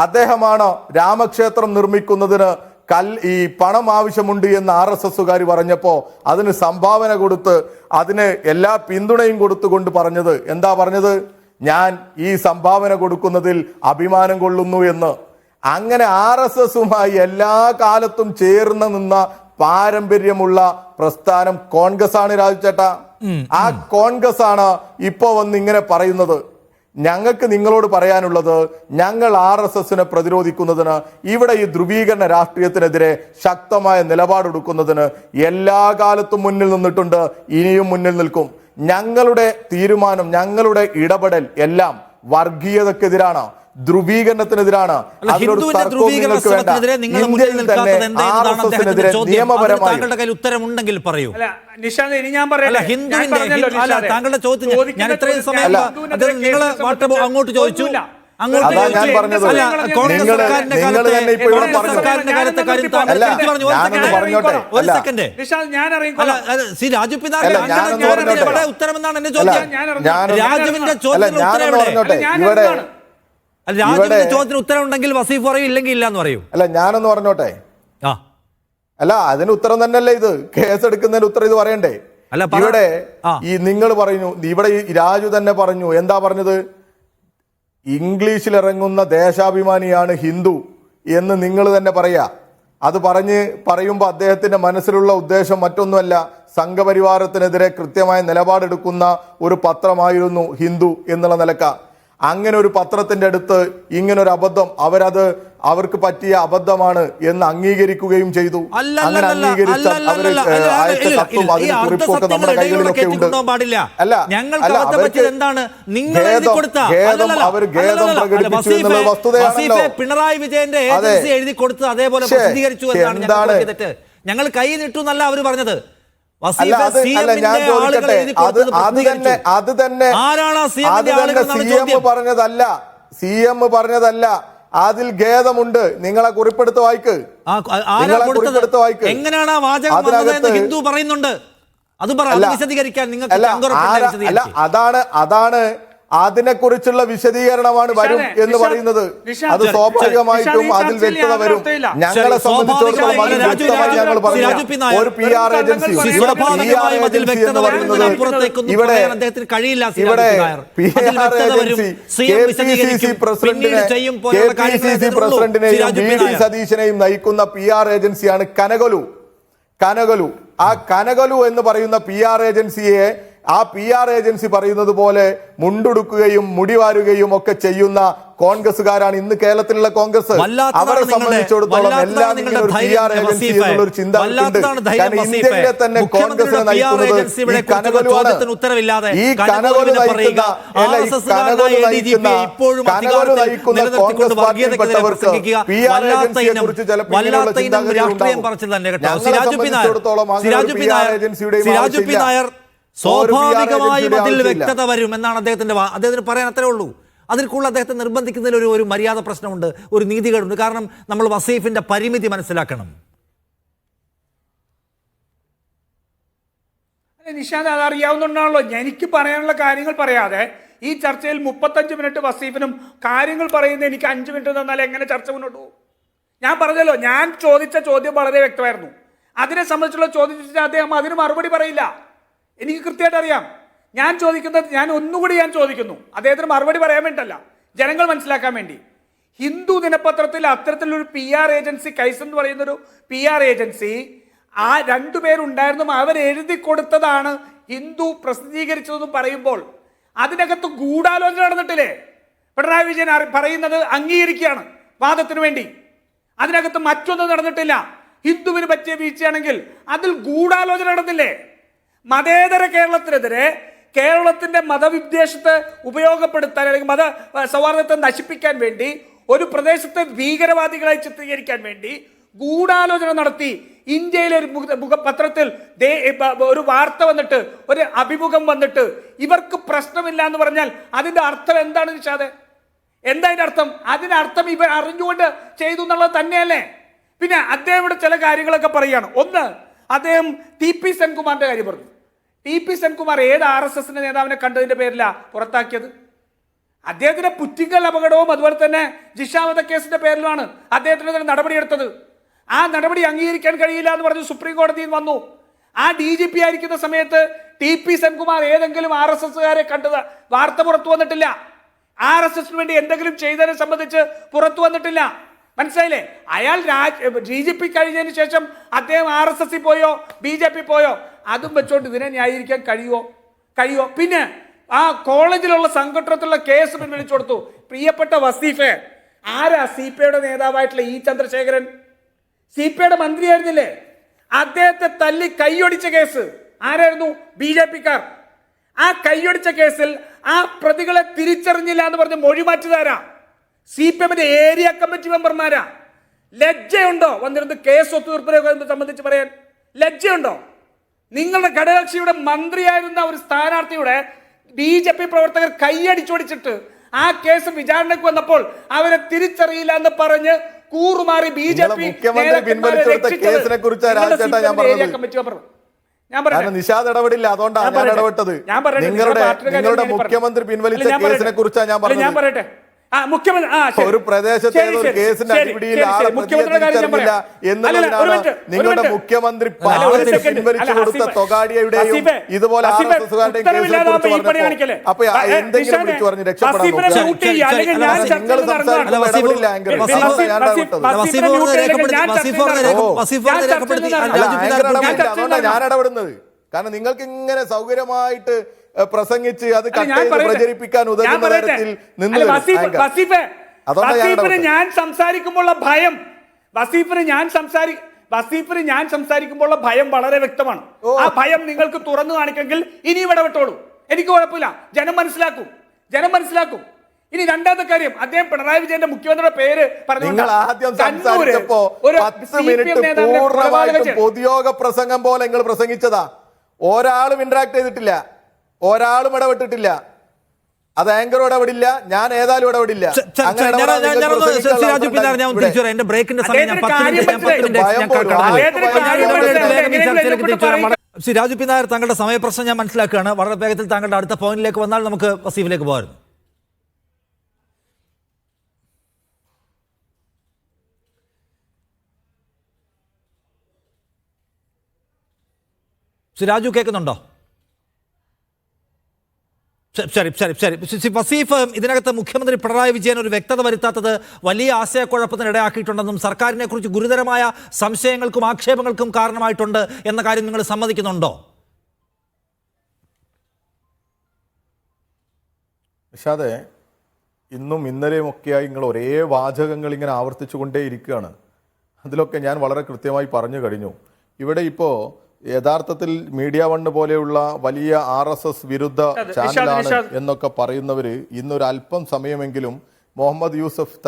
അദ്ദേഹമാണ് രാമക്ഷേത്രം നിർമ്മിക്കുന്നതിന് ഈ പണം ആവശ്യമുണ്ട് എന്ന് RSSകാർ പറഞ്ഞപ്പോ അതിന് സംഭാവന കൊടുത്ത് അതിന് എല്ലാ പിന്തുണയും കൊടുത്തുകൊണ്ട് പറഞ്ഞത് എന്താ പറഞ്ഞത്? ഞാൻ ഈ സംഭാവന കൊടുക്കുന്നതിൽ അഭിമാനം കൊള്ളുന്നു എന്ന്. അങ്ങനെ RSSുമായി എല്ലാ കാലത്തും ചേർന്ന് നിന്ന പാരമ്പര്യമുള്ള പ്രസ്ഥാനം കോൺഗ്രസ് ആണ് രാജുചേട്ടാ. ആ കോൺഗ്രസ് ആണ് ഇപ്പോ വന്ന് ഇങ്ങനെ പറയുന്നത്. ഞങ്ങൾക്ക് നിങ്ങളോട് പറയാനുള്ളത്, ഞങ്ങൾ RSSനെ പ്രതിരോധിക്കുന്നതിന്, ഇവിടെ ഈ ധ്രുവീകരണ രാഷ്ട്രീയത്തിനെതിരെ ശക്തമായ നിലപാടെടുക്കുന്നതിന് എല്ലാ കാലത്തും മുന്നിൽ നിന്നിട്ടുണ്ട്, ഇനിയും മുന്നിൽ നിൽക്കും. ഞങ്ങളുടെ തീരുമാനം, ഞങ്ങളുടെ ഇടപെടൽ എല്ലാം വർഗീയതക്കെതിരാണ്, ധ്രുവീകരണത്തിനെതിരാണ്. അതിനൊരു തർക്കവും നിങ്ങൾക്ക് വേണ്ട. ഇന്ത്യയിൽ തന്നെ RSSനെതിരെ നിയമപരമായി ഉത്തരമുണ്ടെങ്കിൽ പറയൂ. നിഷാന്ത്, ഇനി ഞാൻ പറയാം. താങ്കളുടെ ചോദ്യത്തിന് ഞാൻ ഇത്രയും സമയം നിങ്ങൾ അങ്ങോട്ട് ചോദിച്ചു. അതാ ഞാൻ പറഞ്ഞത്. നിങ്ങൾ തന്നെ ഇപ്പോഴും പറഞ്ഞോട്ടെ. ഒരു സെക്കൻഡ്, രാജു പിതാർ ഉത്തരമെന്നാണ് എന്നെ ചോദിച്ചത്. രാജുവിന്റെ ചോദ്യത്തിന് ഉത്തരവുണ്ടെങ്കിൽ വസീഫ് പറയും, ഇല്ലെങ്കിൽ ഇല്ല എന്ന് പറയൂ. അല്ല, ഞാനൊന്ന് പറഞ്ഞോട്ടെ. അല്ല, അതിന് ഉത്തരം തന്നെയല്ലേ ഇത്? കേസെടുക്കുന്നതിന് ഉത്തരം ഇത് പറയണ്ടേ? ഇവിടെ ഈ നിങ്ങൾ പറഞ്ഞു, ഇവിടെ ഈ രാജു തന്നെ പറഞ്ഞു. എന്താ പറഞ്ഞത്? ഇംഗ്ലീഷിൽ ഇറങ്ങുന്ന ദേശാഭിമാനിയാണ് ഹിന്ദു എന്ന് നിങ്ങൾ തന്നെ പറയാ. അത് പറയുമ്പോൾ അദ്ദേഹത്തിന്റെ മനസ്സിലുള്ള ഉദ്ദേശം മറ്റൊന്നുമല്ല, സംഘപരിവാരത്തിനെതിരെ കൃത്യമായ നിലപാടെടുക്കുന്ന ഒരു പത്രമായിരുന്നു ഹിന്ദു എന്നുള്ള നിലക്ക. അങ്ങനെ ഒരു പത്രത്തിന്റെ അടുത്ത് ഇങ്ങനൊരു അബദ്ധം, അവർക്ക് പറ്റിയ അബദ്ധമാണ് എന്ന് അംഗീകരിക്കുകയും ചെയ്തു. അങ്ങനെ അംഗീകരിച്ച അവര് അയച്ച കത്തും അതിന്റെ കുറിപ്പൊക്കെ നമ്മുടെ കൈകളിലൊക്കെ ഉണ്ട്. അല്ല, അവർ ഖേദം പ്രകടിപ്പിച്ചു എന്നുള്ള വസ്തുതയാണല്ലോ. പിണറായി വിജയന്റെ ഏജൻസി എഴുതി കൊടുത്ത് അതേപോലെ പ്രസിദ്ധീകരിച്ചു എന്നാണ് ഞങ്ങൾ കൈ നീട്ടു എന്നല്ല അവർ പറഞ്ഞത്. CM പറഞ്ഞതല്ല, അതിൽ ഖേദമുണ്ട്. നിങ്ങളെ കുറിപ്പെടുത്ത് വായിക്ക്. എങ്ങനെയാണ് ആ വാചകം ഹിന്ദു പറയുന്നുണ്ട്? അത് വിശദീകരിക്കാൻ നിങ്ങൾക്ക് അതാണ് അതിനെക്കുറിച്ചുള്ള വിശദീകരണമാണ് വരും എന്ന് പറയുന്നത്. അത് സ്വാഭാവികമായിട്ടും അതിൽ വ്യക്തത വരും. ഞങ്ങളെ സംബന്ധിച്ചിടത്തോളം അതിൽ വ്യക്തമായി ഞങ്ങൾ പറഞ്ഞു, ഒരു PR ഏജൻസി ഇവിടെ എന്ന് പറയുന്നത് ഇവിടെ KPCC പ്രസിഡന്റിനെയും VD സതീശനെയും നയിക്കുന്ന PR ഏജൻസിയാണ് കനകലു. ആ കനകലു എന്ന് പറയുന്ന PR ഏജൻസിയെ ആ PR ഏജൻസി പറയുന്നത് പോലെ മുണ്ടുടുക്കുകയും മുടിവാരുകയും ഒക്കെ ചെയ്യുന്ന കോൺഗ്രസ്സുകാരാണ് ഇന്ന് കേരളത്തിലുള്ള കോൺഗ്രസ്. അവരെ സംബന്ധിച്ചിടത്തോളം എല്ലാം ഇങ്ങനെ ഒരു PR ഏജൻസി എന്നുള്ള ഒരു ചിന്ത ഉണ്ട്. കാരണം ഇന്ത്യയിലെ തന്നെ കോൺഗ്രസിനെ നയിക്കുന്നത് ഈ കനകലുവാണ്. ഈ കനകലു നയിക്കുന്ന കോൺഗ്രസ് പാർട്ടിയിൽപ്പെട്ടവർക്ക് PR ഏജൻസിയെ കുറിച്ച് ചിലപ്പോൾ ഇങ്ങനെയുള്ള ചിന്താഗതി ഉണ്ടാകും. ഞങ്ങളെ സംബന്ധിച്ചിടത്തോളം അങ്ങനെ ഒരു PR ഏജൻസിയുടെയും ആവശ്യമില്ല. സ്വാഭാവികമായും അതിൽ വ്യക്തത വരും എന്നാണ് അദ്ദേഹത്തിന് പറയാൻ അത്രേ ഉള്ളൂ. അതിൽ കൂടുതൽ അദ്ദേഹത്തെ നിർബന്ധിക്കുന്നതിൽ ഒരു മര്യാദ പ്രശ്നമുണ്ട്, ഒരു നീതികേടുണ്ട്. കാരണം നമ്മൾ വസീഫിന്റെ പരിമിതി മനസ്സിലാക്കണം. നിഷാന്ത്, അതറിയാവുന്നതാണല്ലോ. എനിക്ക് പറയാനുള്ള കാര്യങ്ങൾ പറയാതെ ഈ ചർച്ചയിൽ 35 മിനിറ്റ് വസീഫിനും കാര്യങ്ങൾ പറയുന്നത് എനിക്ക് 5 മിനിറ്റ് തന്നാൽ എങ്ങനെ ചർച്ച മുന്നോട്ട് പോകും? ഞാൻ പറഞ്ഞല്ലോ, ഞാൻ ചോദിച്ച ചോദ്യം വളരെ വ്യക്തമായിരുന്നു. അതിനെ സംബന്ധിച്ചുള്ള ചോദിച്ച അദ്ദേഹം അതിന് മറുപടി പറയില്ല. എനിക്ക് കൃത്യമായിട്ട് അറിയാം. ഞാൻ ഒന്നുകൂടി ചോദിക്കുന്നു, അദ്ദേഹത്തിന് മറുപടി പറയാൻ വേണ്ടിയല്ല, ജനങ്ങൾ മനസ്സിലാക്കാൻ വേണ്ടി. ഹിന്ദു ദിനപത്രത്തിൽ അത്തരത്തിലൊരു PR ഏജൻസി, കൈസ് എന്ന് പറയുന്നൊരു PR ഏജൻസി, ആ 2 പേരുണ്ടായിരുന്നു, അവരെഴുതി കൊടുത്തതാണ് ഹിന്ദു പ്രസിദ്ധീകരിച്ചതെന്ന് പറയുമ്പോൾ അതിനകത്ത് ഗൂഢാലോചന നടന്നിട്ടില്ലേ? പിണറായി വിജയൻ പറയുന്നത് അംഗീകരിക്കുകയാണ് വാദത്തിന് വേണ്ടി. അതിനകത്ത് മറ്റൊന്നും നടന്നിട്ടില്ല. ഹിന്ദുവിന് പറ്റിയ വീഴ്ചയാണെങ്കിൽ അതിൽ ഗൂഢാലോചന നടന്നില്ലേ? മതേതര കേരളത്തിനെതിരെ, കേരളത്തിന്റെ മതവിദ്വേഷത്തെ ഉപയോഗപ്പെടുത്താൻ അല്ലെങ്കിൽ മത സൗഹാർദ്ദത്തെ നശിപ്പിക്കാൻ വേണ്ടി, ഒരു പ്രദേശത്തെ ഭീകരവാദികളായി ചിത്രീകരിക്കാൻ വേണ്ടി ഗൂഢാലോചന നടത്തി ഇന്ത്യയിലെ ഒരു മുഖപത്രത്തിൽ ഒരു വാർത്ത വന്നിട്ട്, ഒരു അഭിമുഖം വന്നിട്ട് ഇവർക്ക് പ്രശ്നമില്ല എന്ന് പറഞ്ഞാൽ അതിന്റെ അർത്ഥം എന്താണ് നിഷാദേ? എന്താ അതിന്റെ അർത്ഥം? അതിനർത്ഥം ഇവർ അറിഞ്ഞുകൊണ്ട് ചെയ്തു എന്നുള്ളത് തന്നെയല്ലേ? പിന്നെ അദ്ദേഹം ഇവിടെ ചില കാര്യങ്ങളൊക്കെ പറയുകയാണ്. ഒന്ന്, അദ്ദേഹം TP സെൻകുമാറിന്റെ കാര്യം പറഞ്ഞു. TP സെൻകുമാർ ഏത് RSSന്റെ നേതാവിനെ കണ്ടതിന്റെ പേരിലാണ് പുറത്താക്കിയത്? അദ്ദേഹത്തിന്റെ പുറ്റിങ്കൽ അപകടവും അതുപോലെ തന്നെ ജിഷ വധക്കേസിന്റെ പേരിലാണ് അദ്ദേഹത്തിനെതിരെ നടപടിയെടുത്തത്. ആ നടപടി അംഗീകരിക്കാൻ കഴിയില്ല എന്ന് പറഞ്ഞ് സുപ്രീം കോടതിയിൽ വന്നു. ആ DGP ആയിരിക്കുന്ന സമയത്ത് TP സെൻകുമാർ ഏതെങ്കിലും RSSകാരെ കണ്ടത് വാർത്ത പുറത്തു വന്നിട്ടില്ല. RSSന് വേണ്ടി എന്തെങ്കിലും ചെയ്തതിനെ സംബന്ധിച്ച് പുറത്തു വന്നിട്ടില്ല. മനസ്സിലായില്ലേ? അയാൾ DGP കഴിഞ്ഞതിന് ശേഷം അദ്ദേഹം RSS പോയോ BJP പോയോ അതും വെച്ചോണ്ട് ഇതിനെ ന്യായീകരിക്കാൻ കഴിയുമോ? പിന്നെ ആ കോളേജിലുള്ള സംഘടനത്തിലുള്ള കേസ് പിൻവലിച്ചു കൊടുത്തു. പ്രിയപ്പെട്ട വസീഫെ, ആരാ CPIയുടെ നേതാവായിട്ടുള്ള ചന്ദ്രശേഖരൻ? CPIയുടെ മന്ത്രിയായിരുന്നില്ലേ? അദ്ദേഹത്തെ തല്ലി കൈയൊടിച്ച കേസ് ആരായിരുന്നു? BJPക്കാർ. ആ കൈയൊടിച്ച കേസിൽ ആ പ്രതികളെ തിരിച്ചറിഞ്ഞില്ല എന്ന് പറഞ്ഞ് മൊഴി മാറ്റിയതാരാ? CPIയുടെ ഏരിയ കമ്മിറ്റി മെമ്പർമാരാ. ലജ്ജയുണ്ടോ വന്നിരുന്ന് കേസ് ഒത്തുതീർപ്പിനെ സംബന്ധിച്ച് പറയാൻ? ലജ്ജയുണ്ടോ? നിങ്ങളുടെ ഘടകകക്ഷിയുടെ മന്ത്രിയായിരുന്ന ഒരു സ്ഥാനാർത്ഥിയുടെ BJP പ്രവർത്തകർ കൈയടിച്ചോടിച്ചിട്ട് ആ കേസ് വിചാരണയ്ക്ക് വന്നപ്പോൾ അവരെ തിരിച്ചറിയില്ല എന്ന് പറഞ്ഞ് കൂറുമാറി BJP നിഷാദ് ഇടപെടില്ല, അതുകൊണ്ടാണ് ഞാൻ ഇടപെട്ടത്. നിങ്ങളുടെ മുഖ്യമന്ത്രി പിൻവലിച്ച കേസിനെ കുറിച്ചാണ് ഞാൻ പറഞ്ഞത്. ഒരു പ്രദേശത്തെ ഒരു കേസിന്റെ അടിപിടിയിൽ ആളെ തിരിച്ചറിഞ്ഞില്ല എന്നുള്ളതിനാണ് നിങ്ങളുടെ മുഖ്യമന്ത്രി പിൻവലിച്ചു കൊടുത്ത തൊഗാഡിയയുടെയും ഇതുപോലെ RSSകാരുടെയും കേസിനെ കുറിച്ച് പറഞ്ഞത്. അപ്പൊ എന്തെങ്കിലും വിളിച്ചു പറഞ്ഞ് രക്ഷപ്പെടാൻ നിങ്ങൾ സംസാരിക്കുമ്പോൾ ഇടപെടില്ല. അതുകൊണ്ടാണ് ഞാൻ ഇടപെടുന്നത്. കാരണം നിങ്ങൾക്ക് ഇങ്ങനെ സൗകര്യമായിട്ട് പ്രസംഗിച്ച് അത് പ്രചരിപ്പിക്കാൻ ഉതകുന്ന തരത്തിൽ ഞാൻ സംസാരിക്കുമ്പോഴുള്ള ഭയം ഭയം വളരെ വ്യക്തമാണ്. ആ ഭയം നിങ്ങൾക്ക് തുറന്നു കാണിക്കെങ്കിൽ ഇനി ഇവിടെ വിട്ടോളൂ, എനിക്ക് കുഴപ്പമില്ല. ജനം മനസ്സിലാക്കും. ഇനി രണ്ടാമത്തെ കാര്യം, അദ്ദേഹം പിണറായി വിജയന്റെ മുഖ്യമന്ത്രിയുടെ പേര് പറഞ്ഞു. നിങ്ങൾ ആദ്യം സംസാരിച്ചപ്പോ 10 മിനിറ്റ് പൂർണ്ണമായിട്ടും പൊതുയോഗ പ്രസംഗം പോലെ നിങ്ങൾ പ്രസംഗിച്ചതാ. ഒരാളും ഇന്ററാക്ട് ചെയ്തിട്ടില്ല, ഒരാളും ഇടപെട്ടിട്ടില്ല. അത് ആങ്കറും ഇടപെടില്ല, ഞാൻ ഏതായാലും ഇടപെടില്ല. ശ്രീ രാജു പി നായർ, താങ്കളുടെ സമയപ്രശ്നം ഞാൻ മനസ്സിലാക്കുകയാണ്. വളരെ വേഗത്തിൽ താങ്കളുടെ അടുത്ത പോയിന്റിലേക്ക് വന്നാൽ നമുക്ക് വസീഫിലേക്ക് പോകാമായിരുന്നു. ശ്രീ രാജു കേൾക്കുന്നുണ്ടോ? ശരി. വസീഫ്, ഇതിനകത്ത് മുഖ്യമന്ത്രി പിണറായി വിജയൻ ഒരു വ്യക്തത വരുത്താത്തത് വലിയ ആശയക്കുഴപ്പത്തിന് ഇടയാക്കിയിട്ടുണ്ടെന്നും സർക്കാരിനെ കുറിച്ച് ഗുരുതരമായ സംശയങ്ങൾക്കും ആക്ഷേപങ്ങൾക്കും കാരണമായിട്ടുണ്ട് എന്ന കാര്യം നിങ്ങൾ സമ്മതിക്കുന്നുണ്ടോ? നിഷാദേ, ഇന്നും ഇന്നലെയും ഒക്കെയായി നിങ്ങൾ ഒരേ വാചകങ്ങൾ ഇങ്ങനെ ആവർത്തിച്ചു കൊണ്ടേയിരിക്കുകയാണ്. അതിലൊക്കെ ഞാൻ വളരെ കൃത്യമായി പറഞ്ഞു കഴിഞ്ഞു. ഇവിടെ ഇപ്പോൾ യഥാർത്ഥത്തിൽ മീഡിയ വണ്ണ് പോലെയുള്ള വലിയ RSS വിരുദ്ധ ചാനലാണ് എന്നൊക്കെ പറയുന്നവര് ഇന്നൊരു അല്പം സമയമെങ്കിലും മുഹമ്മദ് യൂസഫ്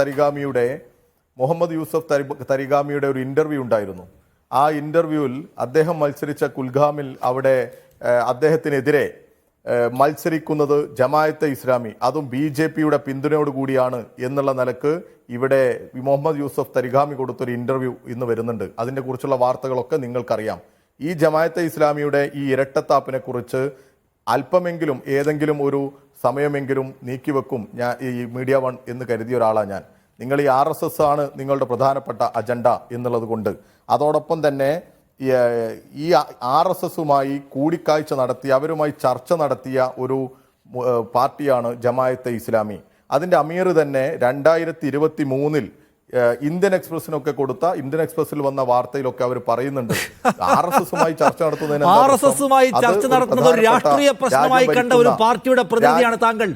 തരിഗാമിയുടെ ഒരു ഇന്റർവ്യൂ ഉണ്ടായിരുന്നു. ആ ഇന്റർവ്യൂവിൽ അദ്ദേഹം മത്സരിച്ച കുൽഗാമിൽ അവിടെ അദ്ദേഹത്തിനെതിരെ മത്സരിക്കുന്നത് ജമാഅത്തെ ഇസ്ലാമി, അതും BJPയുടെ പിന്തുണയോട് കൂടിയാണ് എന്നുള്ള നിലക്ക് ഇവിടെ മുഹമ്മദ് യൂസഫ് തരിഗാമി കൊടുത്തൊരു ഇന്റർവ്യൂ ഇന്ന് വരുന്നുണ്ട്. അതിനെ കുറിച്ചുള്ള വാർത്തകളൊക്കെ നിങ്ങൾക്കറിയാം. ഈ ജമാഅത്തെ ഇസ്ലാമിയുടെ ഈ ഇരട്ടത്താപ്പിനെ കുറിച്ച് അല്പമെങ്കിലും ഏതെങ്കിലും ഒരു സമയമെങ്കിലും നീക്കിവെക്കും ഞാൻ ഈ മീഡിയ വൺ എന്ന് കരുതിയ ഒരാളാണ് ഞാൻ. നിങ്ങൾ ഈ RSS ആണ് നിങ്ങളുടെ പ്രധാനപ്പെട്ട അജണ്ട എന്നുള്ളത് കൊണ്ട് അതോടൊപ്പം തന്നെ ഈ RSSുമായി കൂടിക്കാഴ്ച നടത്തിയ, അവരുമായി ചർച്ച നടത്തിയ ഒരു പാർട്ടിയാണ് ജമാഅത്തെ ഇസ്ലാമി. അതിൻ്റെ അമീർ തന്നെ 2023 ഇന്ത്യൻ എക്സ്പ്രസിനൊക്കെ കൊടുത്ത, ഇന്ത്യൻ എക്സ്പ്രസിൽ വന്ന വാർത്തയിലൊക്കെ അവർ പറയുന്നുണ്ട് RSSുമായി ചർച്ച നടത്തുന്നത് ഒരു രാഷ്ട്രീയ പ്രശ്നമായി കണ്ട ഒരു പാർട്ടിയുടെ പ്രതിനിധിയാണ് താങ്കൾ.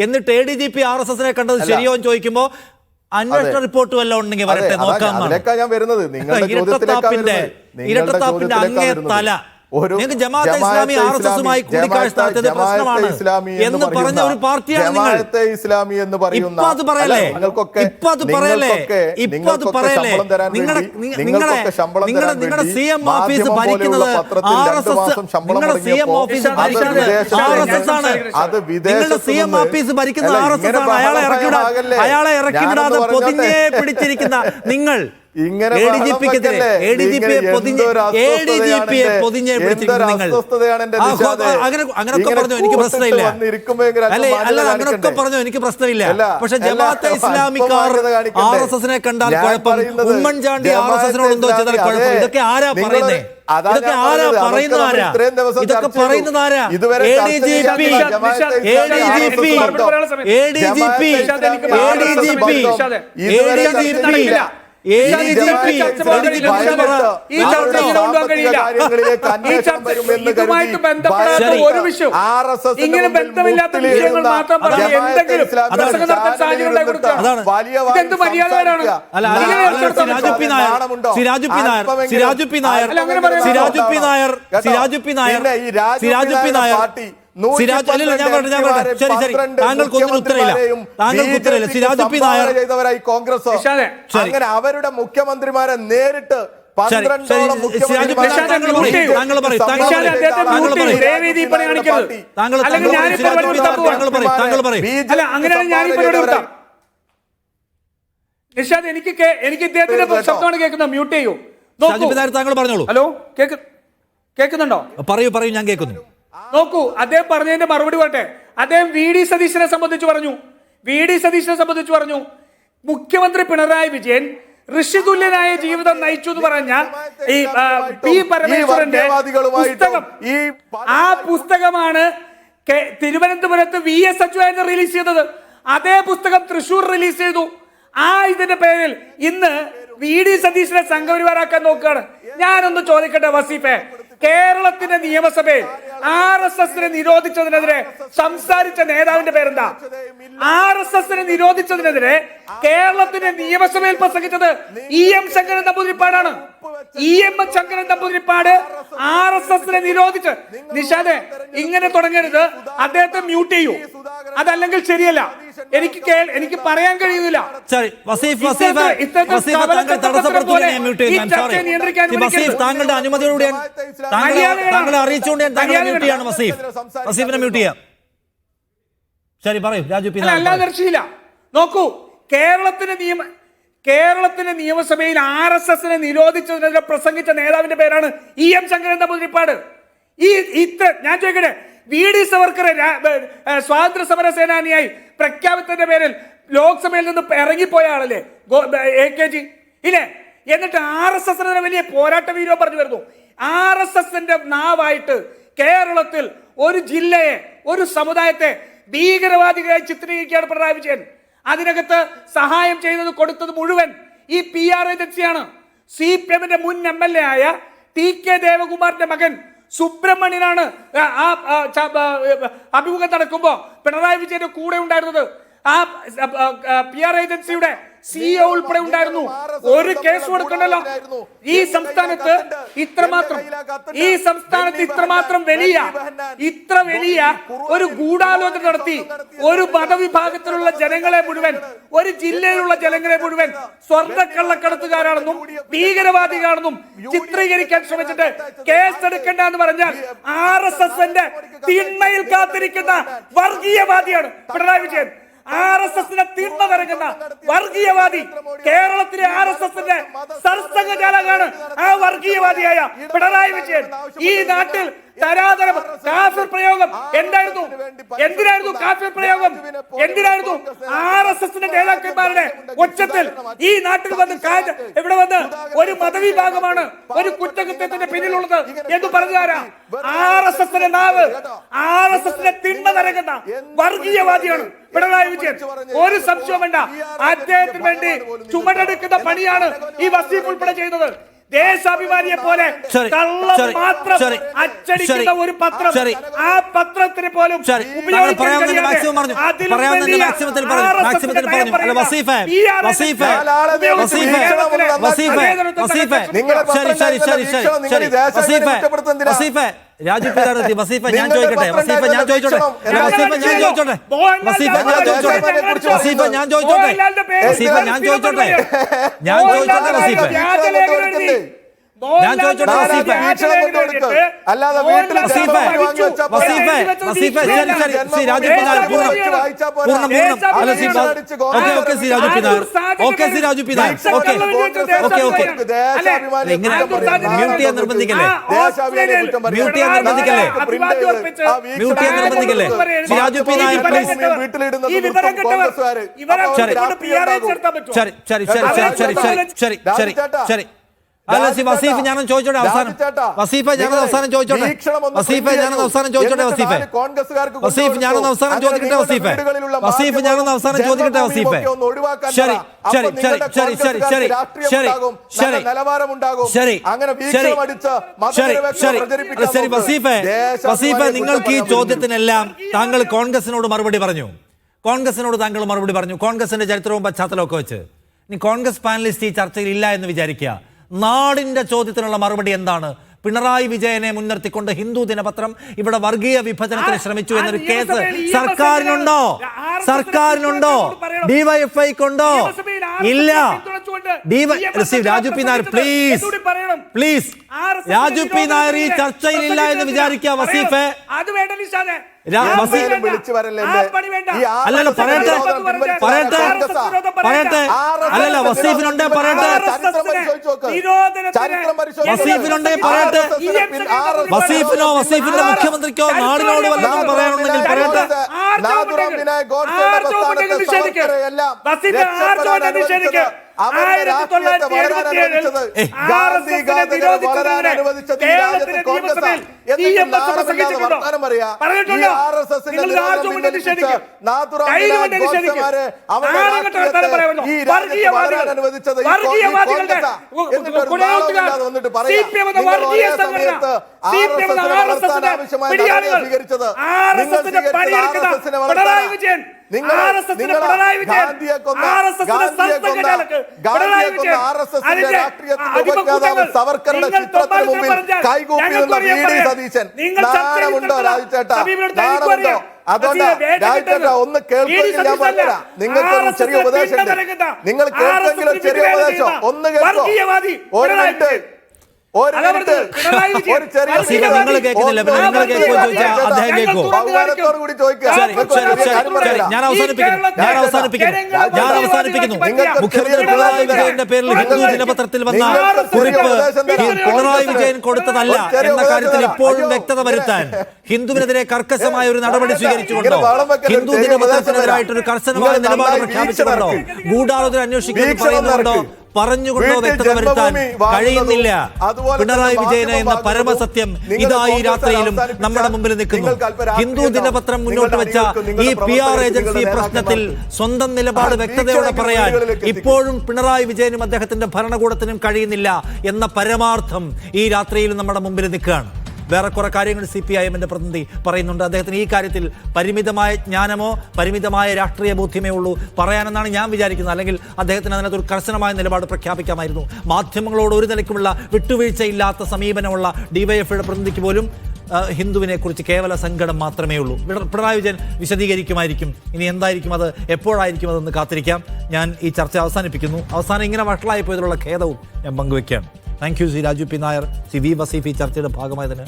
എന്നിട്ട് ADGP RSSനെ കണ്ടത് ശരിയോ എന്ന് ചോദിക്കുമ്പോൾ അന്വേഷണ റിപ്പോർട്ട് വല്ലതും ഉണ്ടെങ്കിൽ വരട്ടെ, നോക്കാം. ഞാൻ വരുന്നത് ഇരട്ടത്താപ്പിന്റെ അങ്ങേ തല നിങ്ങൾക്ക് ജമാഅത്തെ ഇസ്ലാമി RSSുമായി കൂടിക്കാഴ്ച നടത്തിയത് പ്രശ്നമാണ് എന്ന് പറഞ്ഞ ഒരു പാർട്ടിയാണ് നിങ്ങൾ. ഇസ്ലാമി എന്ന് പറയുന്ന നിങ്ങളുടെ CM ഓഫീസ് ഭരിക്കുന്നത് RSS, നിങ്ങളുടെ CM ഓഫീസ് ഭരിക്കുന്നത് RSS ആണ്. നിങ്ങളുടെ CM ഓഫീസ് ഭരിക്കുന്നത് RSS ആണ്. അയാളെ ഇറക്കിവിടാതെ പൊതിഞ്ഞേ പിടിച്ചിരിക്കുന്ന നിങ്ങൾ ഇങ്ങനെ ADGP-ക്കെതിരെ പൊതിഞ്ഞ് അങ്ങനൊക്കെ പറഞ്ഞു എനിക്ക് പ്രശ്നമില്ല. അല്ലെ അല്ല അങ്ങനൊക്കെ പറഞ്ഞു എനിക്ക് പ്രശ്നമില്ല. പക്ഷെ ജമാഅത്തെ ഇസ്ലാമിക്കാർ RSS-നെ കണ്ടാൽ കുഴപ്പം, ഉമ്മൻചാണ്ടി RSS-നോട് എന്തോ ചെയ്താൽ കുഴപ്പം. ഇതൊക്കെ ആരാ പറയുന്നേ? ഇതൊക്കെ ആരാ പറയുന്നത്? ആരാ ഇതൊക്കെ പറയുന്നത്? ആരാ? ഒരു വിഷയം ഇങ്ങനെ ബന്ധമില്ലാത്ത വിഷയങ്ങൾ മാത്രം പറഞ്ഞ് എന്തെങ്കിലും പ്രസംഗം നടത്താൻ സാഹചര്യം ഉണ്ടായി കൊടുക്കുകയാണ്. ഇതെന്ത് മര്യാദയാണ്? കോൺഗ്രസ് അങ്ങനെ അവരുടെ മുഖ്യമന്ത്രിമാരെ നേരിട്ട് നിഷാദ് എനിക്ക് ഇദ്ദേഹത്തിന്റെ ശബ്ദമാണ് കേൾക്കുന്നത്. മ്യൂട്ട് ചെയ്യൂ. താങ്കൾ പറഞ്ഞോളൂ. ഹലോ, കേൾക്കുന്നുണ്ടോ? പറയൂ പറയൂ, ഞാൻ കേൾക്കുന്നു. നോക്കൂ, അദ്ദേഹം പറഞ്ഞതിന്റെ മറുപടി പറട്ടെ. അദ്ദേഹം വി ഡി സതീശനെ സംബന്ധിച്ച് പറഞ്ഞു മുഖ്യമന്ത്രി പിണറായി വിജയൻ ഋഷിതുല്യനായ ജീവിതം നയിച്ചു എന്ന് പറഞ്ഞ ഈ പി പരമേശ്വരന്റെ പുസ്തകം, ആ പുസ്തകമാണ് തിരുവനന്തപുരത്ത് VS അച്യുതാനന്ദൻ റിലീസ് ചെയ്തത്. അതേ പുസ്തകം തൃശൂർ റിലീസ് ചെയ്തു. ഇതിന്റെ പേരിൽ ഇന്ന് VD സതീശനെ സംഘപരിവാരാക്കാൻ നോക്കുകയാണ്. ഞാനൊന്ന് ചോദിക്കട്ടെ വസീഫെ, കേരളത്തിന്റെ നിയമസഭയിൽ RSS-നെ നിരോധിച്ചതിനെതിരെ സംസാരിച്ച നേതാവിന്റെ പേരെന്താ? RSS-നെ നിരോധിച്ചതിനെതിരെ കേരളത്തിന്റെ നിയമസഭയിൽ പ്രസംഗിച്ചത് EM ശങ്കരൻ നമ്പൂതിരിപ്പാടാണ്. EM ശങ്കരൻ നമ്പൂതിരിപ്പാട് RSS-നെ നിരോധിച്ച്. നിഷാദെ, ഇങ്ങനെ തുടങ്ങരുത്. അദ്ദേഹത്തെ മ്യൂട്ട് ചെയ്യൂ, അതല്ലെങ്കിൽ ശരിയല്ല. എനിക്ക് പറയാൻ കഴിയുന്നില്ല. താങ്കളുടെ അനുമതിയോടെ താങ്കളെ അറിയിച്ചുകൊണ്ട് ഞാൻ താങ്കളെ മ്യൂട്ട് ചെയ്യാണ്. വസീഫിനെ മ്യൂട്ട് ചെയ്യാം. ശരി, പറയൂ രാജു. അല്ലാതെ രക്ഷയില്ല. നോക്കൂ, കേരളത്തിന്റെ നിയമസഭയിൽ RSS-നെ നിരോധിച്ചതിനെതിരെ പ്രസംഗിച്ച നേതാവിന്റെ പേരാണ് EM ശങ്കരൻ നമ്പൂതിരിപ്പാട്. ഞാൻ ചോദിക്കട്ടെ, VD സവർക്കറെ സ്വാതന്ത്ര്യ സമര സേനാനിയായി പ്രഖ്യാപിച്ചതിന്റെ പേരിൽ ലോക്സഭയിൽ നിന്ന് ഇറങ്ങിപ്പോയ ആളല്ലേ AKG ഇല്ലേ? എന്നിട്ട് RSS-നെതിരെ വലിയ പോരാട്ട വീരോ പറഞ്ഞു വരുന്നു. RSS-ന്റെ നാവായിട്ട് കേരളത്തിൽ ഒരു ജില്ലയെ, ഒരു സമുദായത്തെ ഭീകരവാദികളായി ചിത്രീകരിക്കുകയാണ് പിണറായി വിജയൻ. അതിനകത്ത് സഹായം ചെയ്തത്, കൊടുത്തത് മുഴുവൻ ഈ PR ഏജൻസിയാണ്. CPM-ന്റെ മുൻ MLA ആയ TK ദേവകുമാറിന്റെ മകൻ സുബ്രഹ്മണ്യനാണ് അഭിമുഖം നടക്കുമ്പോ പിണറായി വിജയന്റെ കൂടെ ഉണ്ടായിരുന്നത്. ആ PR ഏജൻസിയുടെ CEO ഉൾപ്പെടെ ഉണ്ടായിരുന്നു. ഒരു കേസ് കൊടുക്കണ്ടല്ലോ. ഈ സംസ്ഥാനത്ത് ഇത്രമാത്രം ഇത്ര വലിയ ഒരു ഗൂഢാലോചന നടത്തി ഒരു മതവിഭാഗത്തിലുള്ള ജനങ്ങളെ മുഴുവൻ, ഒരു ജില്ലയിലുള്ള ജനങ്ങളെ മുഴുവൻ സ്വർണ്ണക്കള്ളക്കടത്തുകാരാണെന്നും ഭീകരവാദികളാണെന്നും ചിത്രീകരിക്കാൻ ശ്രമിച്ചിട്ട് കേസെടുക്കണ്ട എന്ന് പറഞ്ഞാൽ RSS-ന്റെ തിന്മയിൽ കാത്തിരിക്കുന്ന വർഗീയവാദിയാണ് പിണറായി വിജയൻ. RSS-നെ തിന്മ നിറങ്ങുന്ന വർഗീയവാദി, കേരളത്തിലെ RSS-ന്റെ സർസംഘചാലകാണ് ആ വർഗീയവാദിയായ പിണറായി വിജയൻ. ഈ നാട്ടിൽ തരാതരം കാഫിർ പ്രയോഗം എന്തിനായിരുന്നു കാഫിർ പ്രയോഗം? എന്തിനായിരുന്നു RSS-ന്റെ നേതാക്കന്മാരുടെ ഒച്ചത്തിൽ ഈ നാട്ടിൽ ഇവിടെ വന്ന് ഒരു മതവിഭാഗമാണ് ഒരു കുറ്റകൃത്യത്തിന്റെ പിന്നിലുള്ളത് എന്ന് പറഞ്ഞാരാ? RSS-ന്റെ നാവ്, RSS-ന്റെ തിന്മ നിറങ്ങുന്ന വർഗീയവാദിയാണ് പിണറായി വിജയൻ. ഒരു സംശയം വേണ്ട. അദ്ദേഹത്തിന് വേണ്ടി ചുമടെടുക്കുന്ന പണിയാണ് ഈ വസീഫ് ഉൾപ്പെടെ ചെയ്തത്. ദേശാഭിമാനിയെ പോലെ മാത്രം അച്ചടിക്കുന്ന ഒരു പത്രം, ആ പത്രത്തിന് പോലും രാജു വസീഫ ഞാൻ ചോദിക്കട്ടെ ഞാൻ ചോദിച്ചോട്ടെ വസീഫെ. അല്ലാതെ വീട്ടിൽ വസീഫെ, വസീഫെ, വസീഫെ, ശരി, ശരി, ശ്രീ രാജു പിന്നാർ പൂർണ്ണം. അല്ല, Shri okay Shri Raju Pinnar, okay Shri Raju Pinnar, okay എങ്ങനെ മ്യൂട്ട് ചെയ്യാൻ നിർബന്ധിക്കല്ലേ, മ്യൂട്ട് ചെയ്യാൻ നിർബന്ധിക്കല്ലേ, മ്യൂട്ട് ചെയ്യാൻ നിർബന്ധിക്കല്ലേ. ശ്രീ രാജു പിന്നാർ പ്ലീസ്. ശരി ശരി ശരി ശരി ശരി ശരി ശരി ശരി. അല്ല വസീഫ് ഞാനും ചോദിച്ചോട്ടെ അവസാനം. വസീഫെ ഞാനത് അവസാനം ചോദിച്ചോട്ടെ. വസീഫെ ഞാനത് അവസാനം ചോദിച്ചോട്ടെ. വസീഫെ, വസീഫ് ഞാനൊന്ന് അവസാനം ചോദിക്കട്ടെ. വസീഫെ, വസീഫ് ഞാനൊന്ന് അവസാനം ചോദിക്കട്ടെ. വസീഫെ, ശരി ശരി ശരി ശരി ശരി ശരി ശരി ശരി ശരി ശരി ശരി ശരി. വസീഫെ, വസീഫെ നിങ്ങൾക്ക് ഈ ചോദ്യത്തിനെല്ലാം താങ്കൾ കോൺഗ്രസിനോട് മറുപടി പറഞ്ഞു. കോൺഗ്രസിനോട് താങ്കൾ മറുപടി പറഞ്ഞു, കോൺഗ്രസിന്റെ ചരിത്രവും പശ്ചാത്തലവും ഒക്കെ വെച്ച്. ഇനി കോൺഗ്രസ് പാനലിസ്റ്റ് ഈ ചർച്ചയിൽ ഇല്ല എന്ന് വിചാരിക്കുക. നാടിന്റെ ചോദ്യത്തിനുള്ള മറുപടി എന്താണ്? പിണറായി വിജയനെ മുൻനിർത്തിക്കൊണ്ട് ഹിന്ദു ദിനപത്രം ഇവിടെ വർഗീയ വിഭജനത്തിന് ശ്രമിച്ചു എന്നൊരു കേസ് സർക്കാരിനുണ്ടോ? സർക്കാരിനുണ്ടോ? ഡിവൈഎഫ്ഐക്കുണ്ടോ? ഇല്ല. Raju P Nair please please. രാജു പി നായർ ഈ ചർച്ചയിൽ ഇല്ല എന്ന് വിചാരിക്കുക. വസീഫെ, അല്ലല്ല പറയട്ടെ പറയട്ടെ പറയട്ടെ. അല്ലല്ല വസീഫിനുണ്ടേ പറയട്ടെ, വസീഫിനുണ്ടേ പറയട്ടെ. വസീഫിനോ വസീഫിന്റെ മുഖ്യമന്ത്രിക്കോ നാടിനോട് വല്ലതും പറയാനുണ്ടെങ്കിൽ പറയട്ടെ. സവർക്കറുടെ ചിത്രത്തിന് മുമ്പിൽ കൈകൂപ്പി നിന്ന വി.ഡി. സതീശൻ നാണമുണ്ടോ രാജുചേട്ടാ? നാണമുണ്ടോ? അതുകൊണ്ട് രാജുചേട്ടാ ഒന്ന് കേൾക്കുമെങ്കിൽ ഞാൻ പറഞ്ഞുതരാം. നിങ്ങൾക്കൊരു ചെറിയ ഉപദേശം ഉണ്ട്. നിങ്ങൾ കേൾക്കെങ്കിലും ചെറിയ ഉപദേശം ഒന്ന് കേൾക്കോ? ഒരു മിനിറ്റ് ഒരു മിനിറ്റ് ഒരു ചെറിയ നിങ്ങൾ കേൾക്കുന്നില്ല, പിന്നെ നിങ്ങൾ കേൾക്കുമോ ചോദിച്ചാൽ അദ്ദേഹം കേൾക്കും. ബഹുമാനത്തോടു കൂടി ചോദിക്കുക. ഞാൻ അവസാനിപ്പിക്കുന്നു, ഞാൻ അവസാനിപ്പിക്കുന്നു, ഞാൻ അവസാനിപ്പിക്കുന്നു. മുഖ്യമന്ത്രി പിണറായി വിജയന്റെ പേരിൽ ഹിന്ദു ദിനപത്രത്തിൽ വന്ന കുറിപ്പ് പിണറായി വിജയൻ കൊടുത്തതല്ല എന്ന കാര്യത്തിൽ ഇപ്പോഴും വ്യക്തത വരുത്താൻ ഹിന്ദുവിനെതിരെ കർക്കശമായ ഒരു നടപടി സ്വീകരിച്ചുകൊണ്ടോ, ഹിന്ദു ദിനപത്രത്തിനെതിരായിട്ടൊരു കർശനമായ നിലപാട് പ്രഖ്യാപിച്ചുകൊണ്ടോ, ഗൂഢാലോചന അന്വേഷിക്കുമെന്ന് പറയുന്നുണ്ടോ പറഞ്ഞുകൊണ്ടോ വ്യക്തത വരുത്താൻ കഴിയുന്നില്ല. പിണറായി വിജയന് എന്ന പരമസത്യം ഇതാ ഈ രാത്രിയിലും നമ്മുടെ മുമ്പിൽ നിൽക്കുന്നു. ഹിന്ദു ദിനപത്രം മുന്നോട്ട് വെച്ച ഈ PR ഏജൻസി പ്രശ്നത്തിൽ സ്വന്തം നിലപാട് വ്യക്തതയോടെ പറയാൻ ഇപ്പോഴും പിണറായി വിജയനും അദ്ദേഹത്തിന്റെ ഭരണകൂടത്തിനും കഴിയുന്നില്ല എന്ന പരമാർത്ഥം ഈ രാത്രിയിലും നമ്മുടെ മുമ്പിൽ നിൽക്കുകയാണ്. വേറെ കുറെ കാര്യങ്ങൾ CPIM-ന്റെ പ്രതിനിധി പറയുന്നുണ്ട്. അദ്ദേഹത്തിന് ഈ കാര്യത്തിൽ പരിമിതമായ ജ്ഞാനമോ പരിമിതമായ രാഷ്ട്രീയ ബോധ്യമേ ഉള്ളൂ പറയാനെന്നാണ് ഞാൻ വിചാരിക്കുന്നത്. അല്ലെങ്കിൽ അദ്ദേഹത്തിന് അതിനകത്തൊരു കർശനമായ നിലപാട് പ്രഖ്യാപിക്കാമായിരുന്നു. മാധ്യമങ്ങളോട് ഒരു നിലയ്ക്കുമുള്ള വിട്ടുവീഴ്ചയില്ലാത്ത സമീപനമുള്ള DYFIയുടെ പ്രതിനിധിക്ക് പോലും ഹിന്ദുവിനെ കുറിച്ച് കേവല സങ്കടം മാത്രമേ ഉള്ളൂ. പിണറായി വിജയൻ വിശദീകരിക്കുമായിരിക്കും. ഇനി എന്തായിരിക്കും അത്, എപ്പോഴായിരിക്കും അതെന്ന് കാത്തിരിക്കാം. ഞാൻ ഈ ചർച്ച അവസാനിപ്പിക്കുന്നു. അവസാനം ഇങ്ങനെ വഷളായി പോയതിലുള്ള ഖേദവും ഞാൻ പങ്കുവയ്ക്കുകയാണ്. താങ്ക് യു ശ്രീ രാജു പി നായർ, ശ്രീ വി വസീഫ് ഈ ചർച്ചയുടെ ഭാഗമായതിന്.